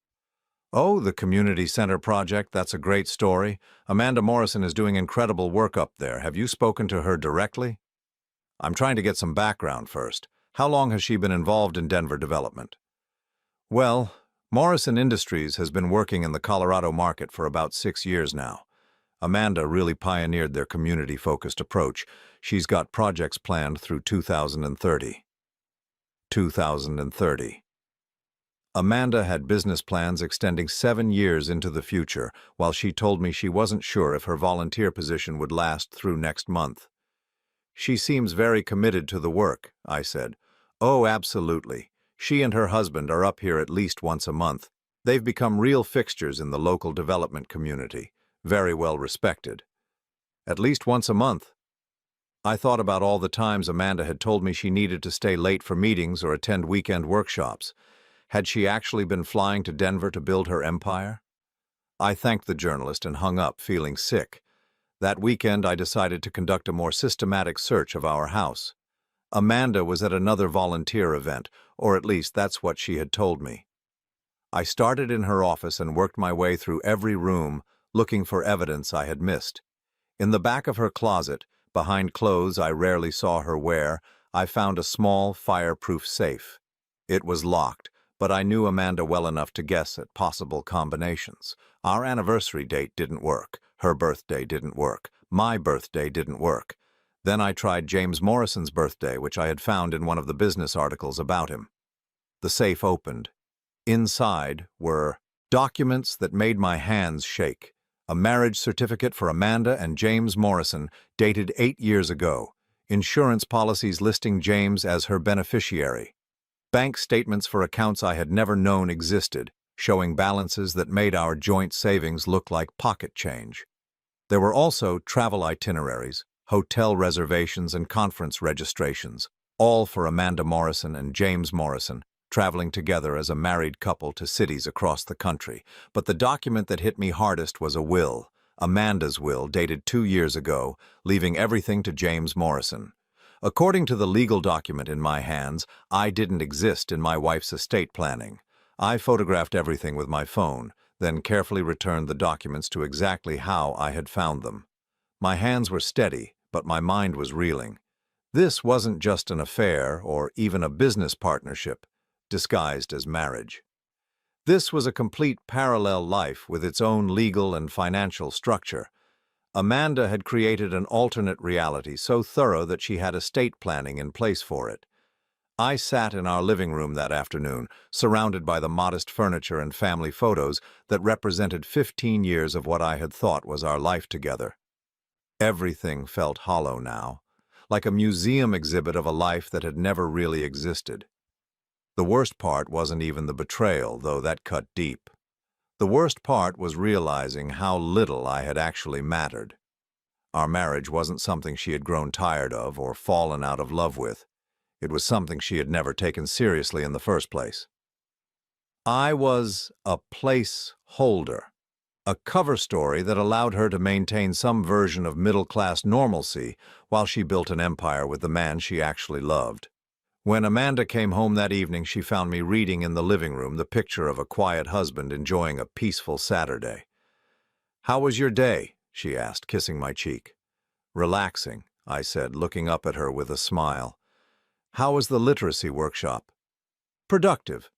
"Oh, the community center project, that's a great story. Amanda Morrison is doing incredible work up there. Have you spoken to her directly?" "I'm trying to get some background first. How long has she been involved in Denver development?" "Well, Morrison Industries has been working in the Colorado market for about 6 years now. Amanda really pioneered their community-focused approach. She's got projects planned through 2030. 2030. Amanda had business plans extending 7 years into the future, while she told me she wasn't sure if her volunteer position would last through next month. "She seems very committed to the work," I said. "Oh, absolutely. She and her husband are up here at least once a month. They've become real fixtures in the local development community. Very well respected." "At least once a month?" I thought about all the times Amanda had told me she needed to stay late for meetings or attend weekend workshops. Had she actually been flying to Denver to build her empire? I thanked the journalist and hung up, feeling sick. That weekend, I decided to conduct a more systematic search of our house. Amanda was at another volunteer event, or at least that's what she had told me. I started in her office and worked my way through every room, looking for evidence I had missed. In the back of her closet, behind clothes I rarely saw her wear, I found a small, fireproof safe. It was locked, but I knew Amanda well enough to guess at possible combinations. Our anniversary date didn't work. Her birthday didn't work. My birthday didn't work. Then I tried James Morrison's birthday, which I had found in one of the business articles about him. The safe opened. Inside were documents that made my hands shake. A marriage certificate for Amanda and James Morrison, dated 8 years ago. Insurance policies listing James as her beneficiary. Bank statements for accounts I had never known existed, showing balances that made our joint savings look like pocket change. There were also travel itineraries, hotel reservations, and conference registrations, all for Amanda Morrison and James Morrison, traveling together as a married couple to cities across the country. But the document that hit me hardest was a will, Amanda's will, dated 2 years ago, leaving everything to James Morrison. According to the legal document in my hands, I didn't exist in my wife's estate planning. I photographed everything with my phone, then carefully returned the documents to exactly how I had found them. My hands were steady, but my mind was reeling. This wasn't just an affair or even a business partnership, disguised as marriage. This was a complete parallel life with its own legal and financial structure. Amanda had created an alternate reality so thorough that she had estate planning in place for it. I sat in our living room that afternoon, surrounded by the modest furniture and family photos that represented 15 years of what I had thought was our life together. Everything felt hollow now, like a museum exhibit of a life that had never really existed. The worst part wasn't even the betrayal, though that cut deep. The worst part was realizing how little I had actually mattered. Our marriage wasn't something she had grown tired of or fallen out of love with. It was something she had never taken seriously in the first place. I was a placeholder, a cover story that allowed her to maintain some version of middle-class normalcy while she built an empire with the man she actually loved. When Amanda came home that evening, she found me reading in the living room the picture of a quiet husband enjoying a peaceful Saturday. "How was your day?" she asked, kissing my cheek. "Relaxing," I said, looking up at her with a smile. "How was the literacy workshop?" "Productive.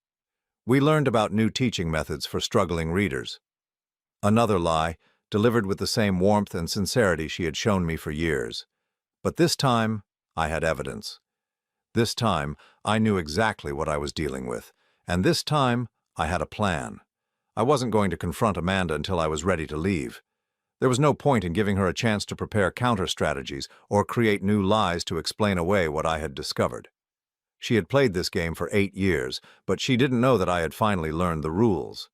We learned about new teaching methods for struggling readers." Another lie, delivered with the same warmth and sincerity she had shown me for years. But this time, I had evidence. This time, I knew exactly what I was dealing with, and this time, I had a plan. I wasn't going to confront Amanda until I was ready to leave. There was no point in giving her a chance to prepare counter-strategies or create new lies to explain away what I had discovered. She had played this game for 8 years, but she didn't know that I had finally learned the rules.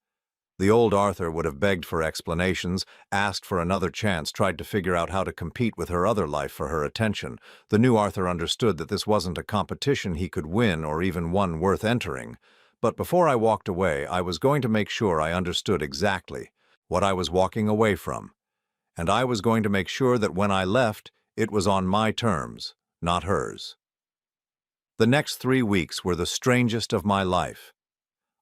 The old Arthur would have begged for explanations, asked for another chance, tried to figure out how to compete with her other life for her attention. The new Arthur understood that this wasn't a competition he could win or even one worth entering. But before I walked away, I was going to make sure I understood exactly what I was walking away from. And I was going to make sure that when I left, it was on my terms, not hers. The next 3 weeks were the strangest of my life.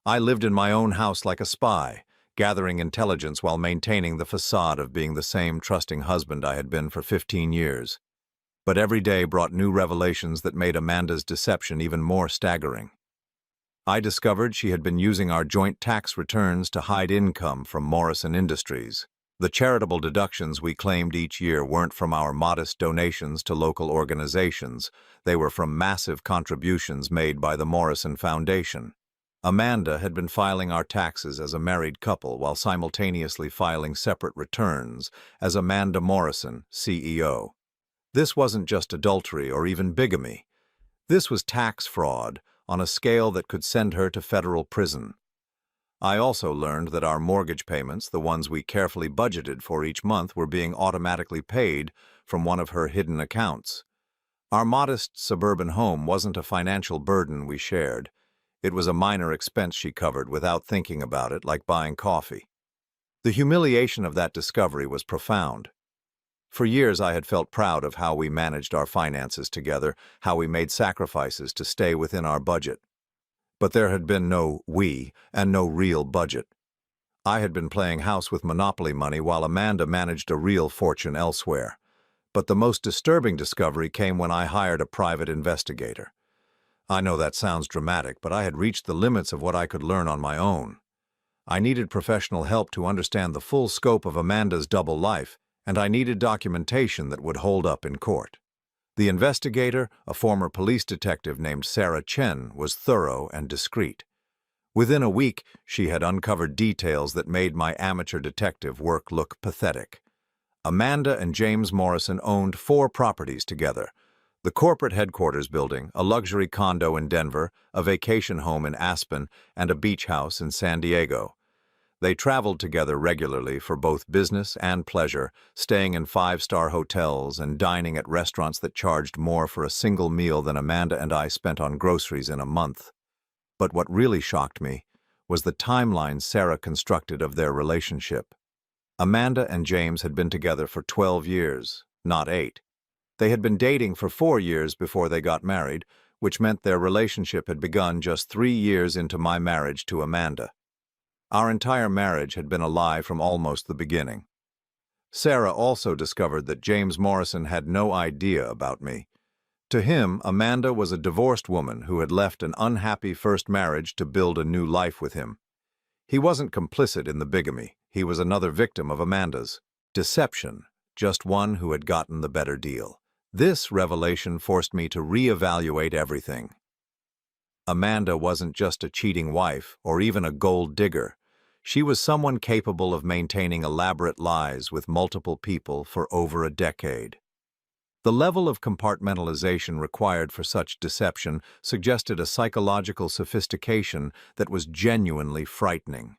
I lived in my own house like a spy, gathering intelligence while maintaining the facade of being the same trusting husband I had been for 15 years. But every day brought new revelations that made Amanda's deception even more staggering. I discovered she had been using our joint tax returns to hide income from Morrison Industries. The charitable deductions we claimed each year weren't from our modest donations to local organizations. They were from massive contributions made by the Morrison Foundation. Amanda had been filing our taxes as a married couple while simultaneously filing separate returns as Amanda Morrison, CEO. This wasn't just adultery or even bigamy. This was tax fraud on a scale that could send her to federal prison. I also learned that our mortgage payments, the ones we carefully budgeted for each month, were being automatically paid from one of her hidden accounts. Our modest suburban home wasn't a financial burden we shared. It was a minor expense she covered without thinking about it, like buying coffee. The humiliation of that discovery was profound. For years I had felt proud of how we managed our finances together, how we made sacrifices to stay within our budget. But there had been no we and no real budget. I had been playing house with monopoly money while Amanda managed a real fortune elsewhere. But the most disturbing discovery came when I hired a private investigator. I know that sounds dramatic, but I had reached the limits of what I could learn on my own. I needed professional help to understand the full scope of Amanda's double life, and I needed documentation that would hold up in court. The investigator, a former police detective named Sarah Chen, was thorough and discreet. Within a week, she had uncovered details that made my amateur detective work look pathetic. Amanda and James Morrison owned 4 properties together: the corporate headquarters building, a luxury condo in Denver, a vacation home in Aspen, and a beach house in San Diego. They traveled together regularly for both business and pleasure, staying in 5-star hotels and dining at restaurants that charged more for a single meal than Amanda and I spent on groceries in a month. But what really shocked me was the timeline Sarah constructed of their relationship. Amanda and James had been together for 12 years, not 8. They had been dating for 4 years before they got married, which meant their relationship had begun just 3 years into my marriage to Amanda. Our entire marriage had been a lie from almost the beginning. Sarah also discovered that James Morrison had no idea about me. To him, Amanda was a divorced woman who had left an unhappy first marriage to build a new life with him. He wasn't complicit in the bigamy. He was another victim of Amanda's deception, just one who had gotten the better deal. This revelation forced me to reevaluate everything. Amanda wasn't just a cheating wife or even a gold digger. She was someone capable of maintaining elaborate lies with multiple people for over a decade. The level of compartmentalization required for such deception suggested a psychological sophistication that was genuinely frightening.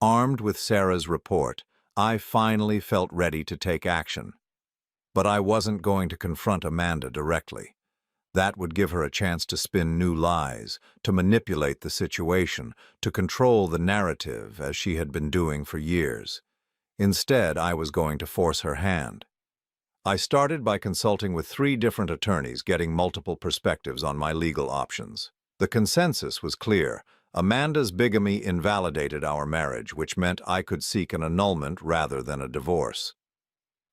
Armed with Sarah's report, I finally felt ready to take action. But I wasn't going to confront Amanda directly. That would give her a chance to spin new lies, to manipulate the situation, to control the narrative as she had been doing for years. Instead, I was going to force her hand. I started by consulting with 3 different attorneys, getting multiple perspectives on my legal options. The consensus was clear. Amanda's bigamy invalidated our marriage, which meant I could seek an annulment rather than a divorce.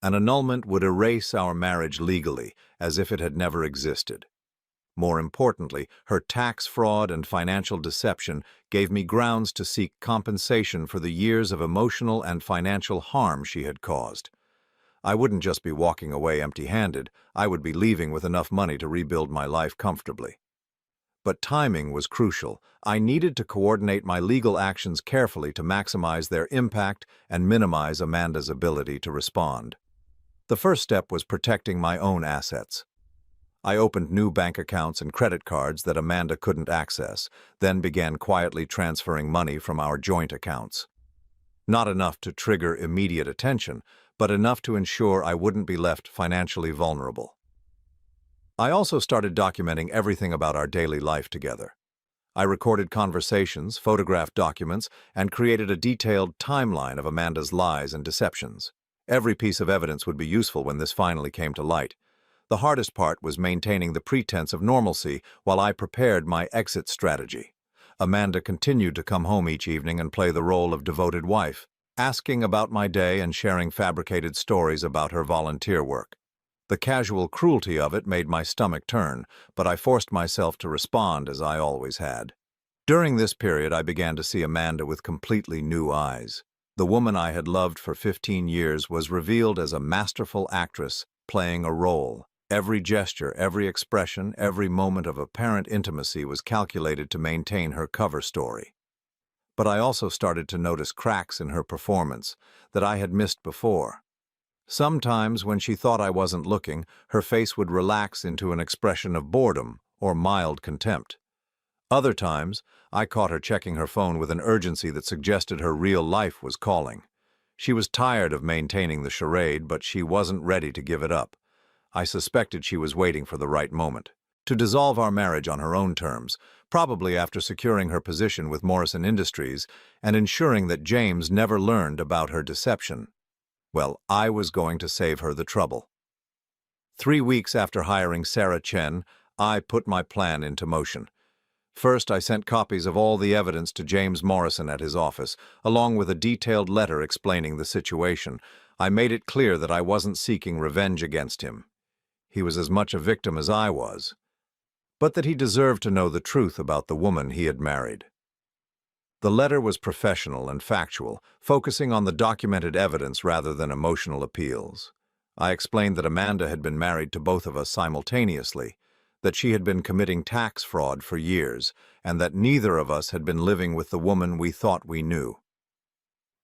An annulment would erase our marriage legally, as if it had never existed. More importantly, her tax fraud and financial deception gave me grounds to seek compensation for the years of emotional and financial harm she had caused. I wouldn't just be walking away empty-handed, I would be leaving with enough money to rebuild my life comfortably. But timing was crucial. I needed to coordinate my legal actions carefully to maximize their impact and minimize Amanda's ability to respond. The first step was protecting my own assets. I opened new bank accounts and credit cards that Amanda couldn't access, then began quietly transferring money from our joint accounts. Not enough to trigger immediate attention, but enough to ensure I wouldn't be left financially vulnerable. I also started documenting everything about our daily life together. I recorded conversations, photographed documents, and created a detailed timeline of Amanda's lies and deceptions. Every piece of evidence would be useful when this finally came to light. The hardest part was maintaining the pretense of normalcy while I prepared my exit strategy. Amanda continued to come home each evening and play the role of devoted wife, asking about my day and sharing fabricated stories about her volunteer work. The casual cruelty of it made my stomach turn, but I forced myself to respond as I always had. During this period, I began to see Amanda with completely new eyes. The woman I had loved for 15 years was revealed as a masterful actress playing a role. Every gesture, every expression, every moment of apparent intimacy was calculated to maintain her cover story. But I also started to notice cracks in her performance that I had missed before. Sometimes, when she thought I wasn't looking, her face would relax into an expression of boredom or mild contempt. Other times, I caught her checking her phone with an urgency that suggested her real life was calling. She was tired of maintaining the charade, but she wasn't ready to give it up. I suspected she was waiting for the right moment to dissolve our marriage on her own terms, probably after securing her position with Morrison Industries and ensuring that James never learned about her deception. Well, I was going to save her the trouble. 3 weeks after hiring Sarah Chen, I put my plan into motion. First, I sent copies of all the evidence to James Morrison at his office, along with a detailed letter explaining the situation. I made it clear that I wasn't seeking revenge against him. He was as much a victim as I was, but that he deserved to know the truth about the woman he had married. The letter was professional and factual, focusing on the documented evidence rather than emotional appeals. I explained that Amanda had been married to both of us simultaneously, that she had been committing tax fraud for years, and that neither of us had been living with the woman we thought we knew.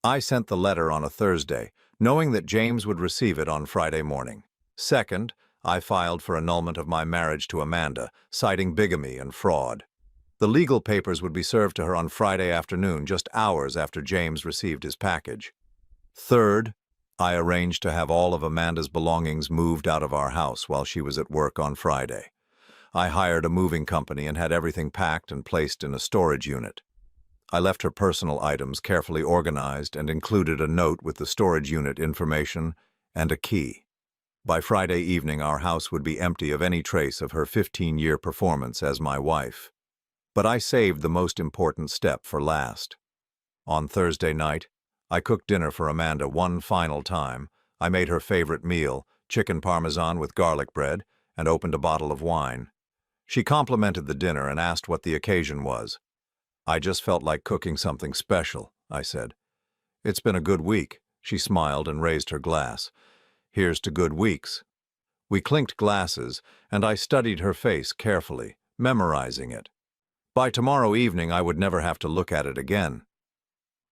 I sent the letter on a Thursday, knowing that James would receive it on Friday morning. Second, I filed for annulment of my marriage to Amanda, citing bigamy and fraud. The legal papers would be served to her on Friday afternoon, just hours after James received his package. Third, I arranged to have all of Amanda's belongings moved out of our house while she was at work on Friday. I hired a moving company and had everything packed and placed in a storage unit. I left her personal items carefully organized and included a note with the storage unit information and a key. By Friday evening, our house would be empty of any trace of her 15-year performance as my wife. But I saved the most important step for last. On Thursday night, I cooked dinner for Amanda one final time. I made her favorite meal, chicken parmesan with garlic bread, and opened a bottle of wine. She complimented the dinner and asked what the occasion was. "I just felt like cooking something special," I said. "It's been a good week." She smiled and raised her glass. "Here's to good weeks." We clinked glasses, and I studied her face carefully, memorizing it. By tomorrow evening, I would never have to look at it again.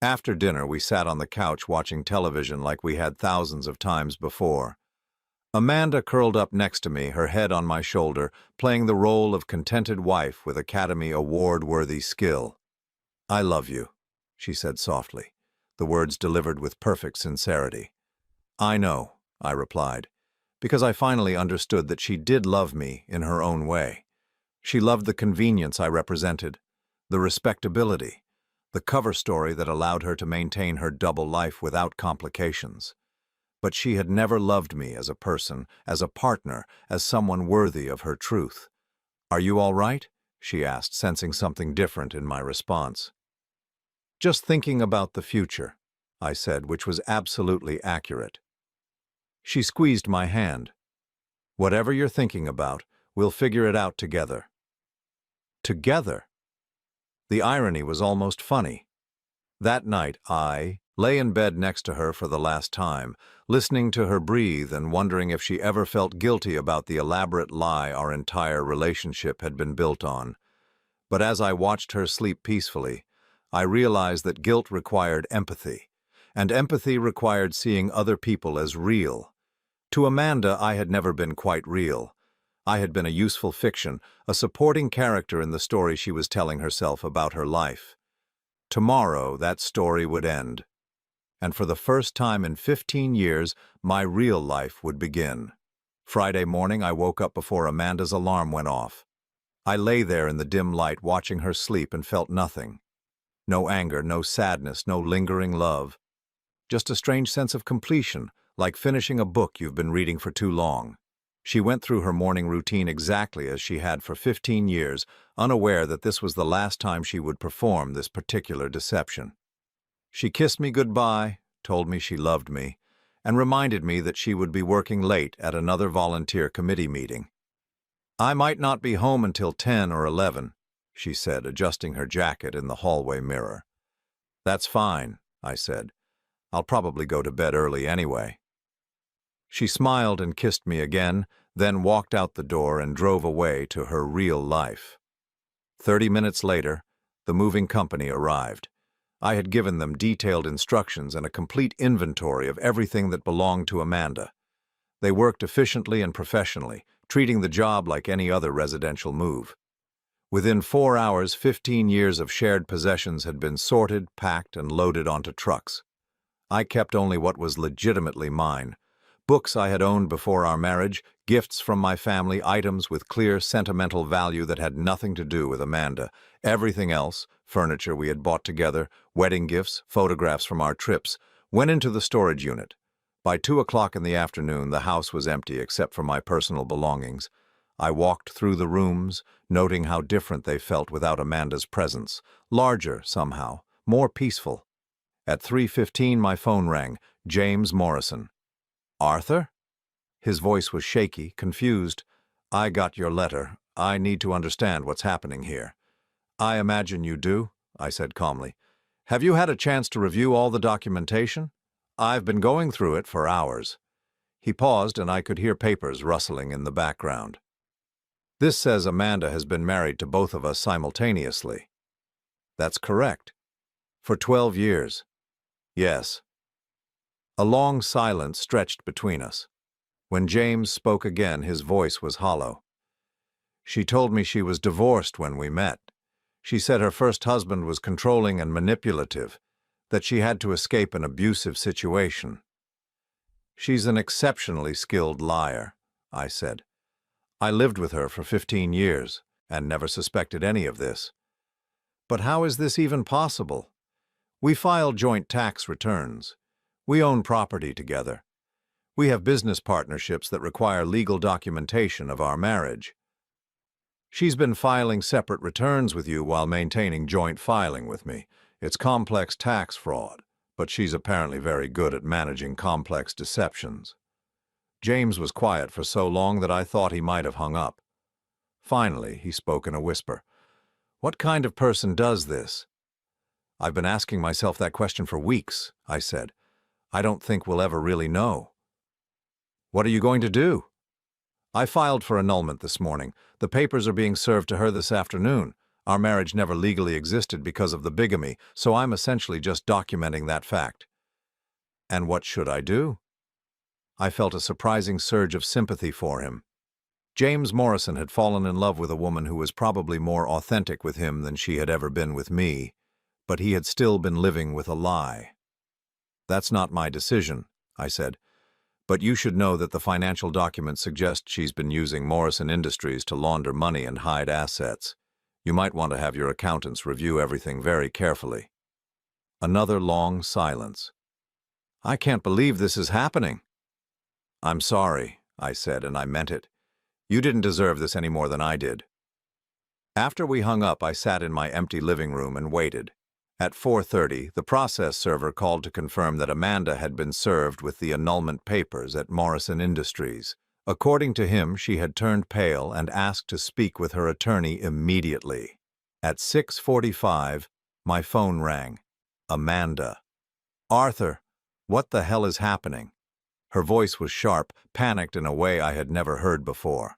After dinner, we sat on the couch watching television like we had thousands of times before. Amanda curled up next to me, her head on my shoulder, playing the role of contented wife with Academy Award-worthy skill. "I love you," she said softly, the words delivered with perfect sincerity. "I know," I replied, because I finally understood that she did love me in her own way. She loved the convenience I represented, the respectability, the cover story that allowed her to maintain her double life without complications. But she had never loved me as a person, as a partner, as someone worthy of her truth. "Are you all right?" she asked, sensing something different in my response. "Just thinking about the future," I said, which was absolutely accurate. She squeezed my hand. "Whatever you're thinking about, we'll figure it out together." Together? The irony was almost funny. That night, I lay in bed next to her for the last time, listening to her breathe and wondering if she ever felt guilty about the elaborate lie our entire relationship had been built on. But as I watched her sleep peacefully, I realized that guilt required empathy, and empathy required seeing other people as real. To Amanda, I had never been quite real. I had been a useful fiction, a supporting character in the story she was telling herself about her life. Tomorrow, that story would end. And for the first time in 15 years, my real life would begin. Friday morning, I woke up before Amanda's alarm went off. I lay there in the dim light watching her sleep and felt nothing. No anger, no sadness, no lingering love. Just a strange sense of completion, like finishing a book you've been reading for too long. She went through her morning routine exactly as she had for 15 years, unaware that this was the last time she would perform this particular deception. She kissed me goodbye, told me she loved me, and reminded me that she would be working late at another volunteer committee meeting. "I might not be home until 10 or 11, she said, adjusting her jacket in the hallway mirror. "That's fine," I said. "I'll probably go to bed early anyway." She smiled and kissed me again, then walked out the door and drove away to her real life. 30 minutes later, the moving company arrived. I had given them detailed instructions and a complete inventory of everything that belonged to Amanda. They worked efficiently and professionally, treating the job like any other residential move. Within 4 hours, 15 years of shared possessions had been sorted, packed, and loaded onto trucks. I kept only what was legitimately mine: Books I had owned before our marriage, gifts from my family, items with clear sentimental value that had nothing to do with Amanda. Everything else, furniture we had bought together, wedding gifts, photographs from our trips, went into the storage unit. By 2 o'clock in the afternoon, the house was empty except for my personal belongings. I walked through the rooms, noting how different they felt without Amanda's presence. Larger, somehow, more peaceful. At 3:15, my phone rang. James Morrison. Arthur? His voice was shaky, confused. I got your letter. I need to understand what's happening here. I imagine you do, I said calmly. Have you had a chance to review all the documentation? I've been going through it for hours. He paused, and I could hear papers rustling in the background. This says Amanda has been married to both of us simultaneously. That's correct. For 12 years. Yes. A long silence stretched between us. When James spoke again, his voice was hollow. She told me she was divorced when we met. She said her first husband was controlling and manipulative, that she had to escape an abusive situation. She's an exceptionally skilled liar, I said. I lived with her for 15 years and never suspected any of this. But how is this even possible? We file joint tax returns. We own property together. We have business partnerships that require legal documentation of our marriage. She's been filing separate returns with you while maintaining joint filing with me. It's complex tax fraud, but she's apparently very good at managing complex deceptions. James was quiet for so long that I thought he might have hung up. Finally, he spoke in a whisper. What kind of person does this? I've been asking myself that question for weeks, I said. I don't think we'll ever really know. What are you going to do? I filed for annulment this morning. The papers are being served to her this afternoon. Our marriage never legally existed because of the bigamy, so I'm essentially just documenting that fact. And what should I do? I felt a surprising surge of sympathy for him. James Morrison had fallen in love with a woman who was probably more authentic with him than she had ever been with me, but he had still been living with a lie. That's not my decision, I said. But you should know that the financial documents suggest she's been using Morrison Industries to launder money and hide assets. You might want to have your accountants review everything very carefully. Another long silence. I can't believe this is happening. I'm sorry, I said, and I meant it. You didn't deserve this any more than I did. After we hung up, I sat in my empty living room and waited. At 4:30, the process server called to confirm that Amanda had been served with the annulment papers at Morrison Industries. According to him, she had turned pale and asked to speak with her attorney immediately. At 6:45, my phone rang. Amanda. Arthur, what the hell is happening? Her voice was sharp, panicked in a way I had never heard before.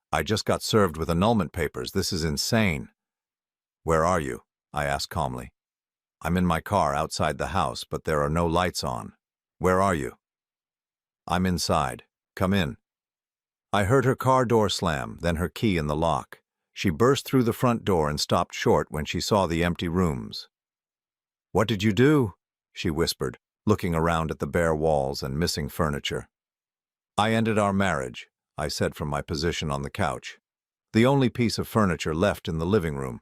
I just got served with annulment papers. This is insane. Where are you? I asked calmly. I'm in my car outside the house, but there are no lights on. Where are you? I'm inside. Come in. I heard her car door slam, then her key in the lock. She burst through the front door and stopped short when she saw the empty rooms. What did you do? She whispered, looking around at the bare walls and missing furniture. I ended our marriage, I said from my position on the couch. The only piece of furniture left in the living room.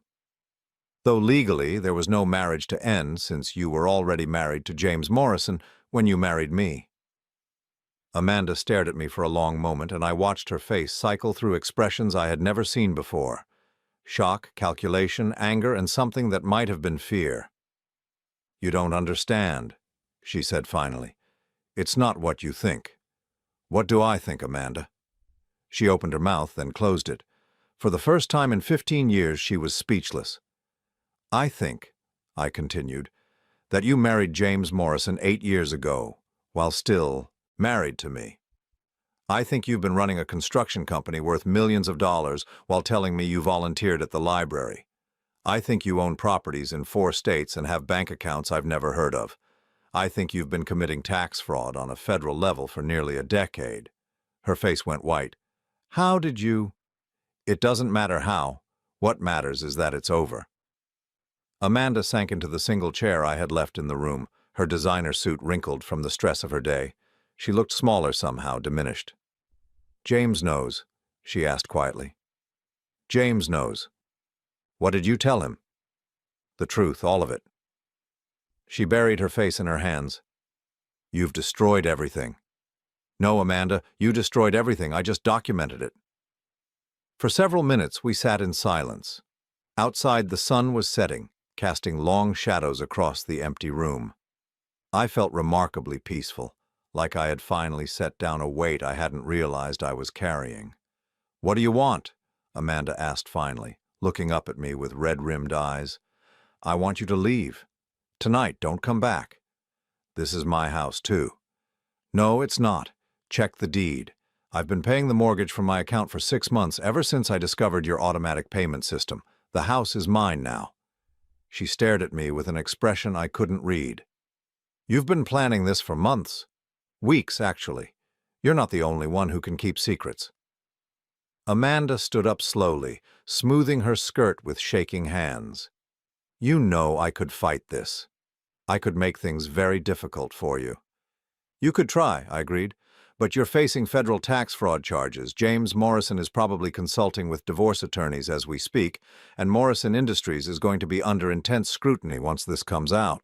Though legally there was no marriage to end since you were already married to James Morrison when you married me. Amanda stared at me for a long moment, and I watched her face cycle through expressions I had never seen before. Shock, calculation, anger, and something that might have been fear. You don't understand, she said finally. It's not what you think. What do I think, Amanda? She opened her mouth, then closed it. For the first time in 15 years, she was speechless. I think, I continued, that you married James Morrison 8 years ago, while still married to me. I think you've been running a construction company worth millions of dollars while telling me you volunteered at the library. I think you own properties in 4 states and have bank accounts I've never heard of. I think you've been committing tax fraud on a federal level for nearly a decade. Her face went white. How did you? It doesn't matter how. What matters is that it's over. Amanda sank into the single chair I had left in the room, her designer suit wrinkled from the stress of her day. She looked smaller somehow, diminished. James knows, she asked quietly. James knows. What did you tell him? The truth, all of it. She buried her face in her hands. You've destroyed everything. No, Amanda, you destroyed everything. I just documented it. For several minutes, we sat in silence. Outside, the sun was setting, casting long shadows across the empty room. I felt remarkably peaceful, like I had finally set down a weight I hadn't realized I was carrying. What do you want? Amanda asked finally, looking up at me with red-rimmed eyes. I want you to leave. Tonight, don't come back. This is my house, too. No, it's not. Check the deed. I've been paying the mortgage from my account for 6 months, ever since I discovered your automatic payment system. The house is mine now. She stared at me with an expression I couldn't read. You've been planning this for months. Weeks, actually. You're not the only one who can keep secrets. Amanda stood up slowly, smoothing her skirt with shaking hands. You know I could fight this. I could make things very difficult for you. You could try, I agreed. But you're facing federal tax fraud charges. James Morrison is probably consulting with divorce attorneys as we speak, and Morrison Industries is going to be under intense scrutiny once this comes out.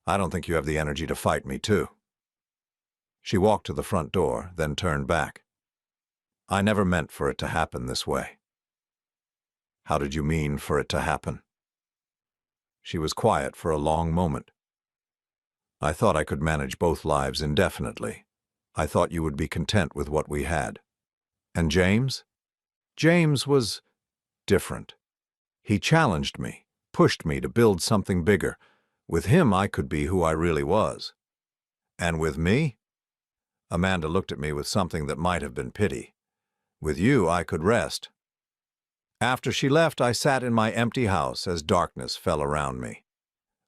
I don't think you have the energy to fight me, too. She walked to the front door, then turned back. I never meant for it to happen this way. How did you mean for it to happen? She was quiet for a long moment. I thought I could manage both lives indefinitely. I thought you would be content with what we had. And James? James was different. He challenged me, pushed me to build something bigger. With him, I could be who I really was. And with me? Amanda looked at me with something that might have been pity. With you, I could rest. After she left, I sat in my empty house as darkness fell around me.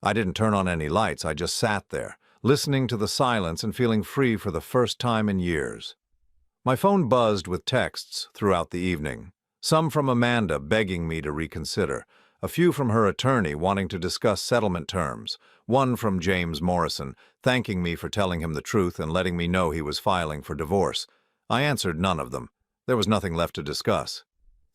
I didn't turn on any lights, I just sat there, listening to the silence and feeling free for the first time in years. My phone buzzed with texts throughout the evening, some from Amanda begging me to reconsider, a few from her attorney wanting to discuss settlement terms, one from James Morrison thanking me for telling him the truth and letting me know he was filing for divorce. I answered none of them. There was nothing left to discuss.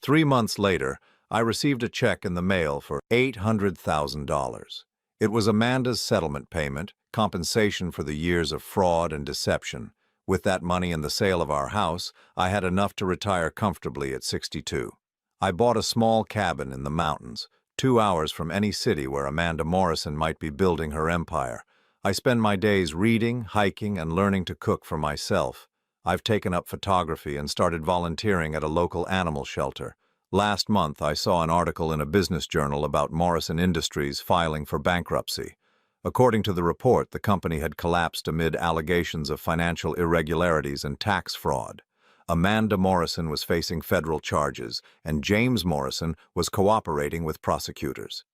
3 months later, I received a check in the mail for $800,000. It was Amanda's settlement payment, compensation for the years of fraud and deception. With that money and the sale of our house, I had enough to retire comfortably at 62. I bought a small cabin in the mountains, 2 hours from any city where Amanda Morrison might be building her empire. I spend my days reading, hiking, and learning to cook for myself. I've taken up photography and started volunteering at a local animal shelter. Last month, I saw an article in a business journal about Morrison Industries filing for bankruptcy. According to the report, the company had collapsed amid allegations of financial irregularities and tax fraud. Amanda Morrison was facing federal charges, and James Morrison was cooperating with prosecutors.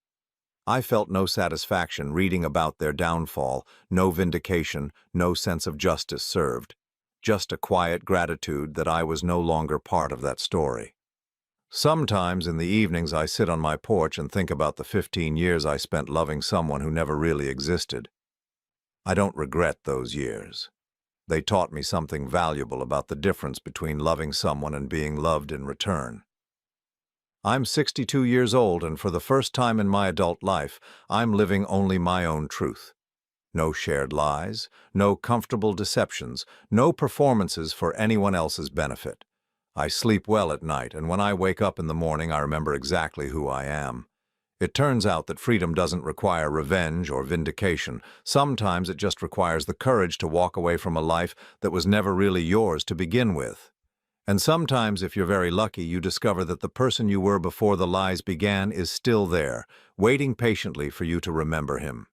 I felt no satisfaction reading about their downfall, no vindication, no sense of justice served. Just a quiet gratitude that I was no longer part of that story. Sometimes in the evenings I sit on my porch and think about the 15 years I spent loving someone who never really existed. I don't regret those years. They taught me something valuable about the difference between loving someone and being loved in return. I'm 62 years old, and for the first time in my adult life, I'm living only my own truth. No shared lies, no comfortable deceptions, no performances for anyone else's benefit. I sleep well at night, and when I wake up in the morning, I remember exactly who I am. It turns out that freedom doesn't require revenge or vindication. Sometimes it just requires the courage to walk away from a life that was never really yours to begin with. And sometimes, if you're very lucky, you discover that the person you were before the lies began is still there, waiting patiently for you to remember him.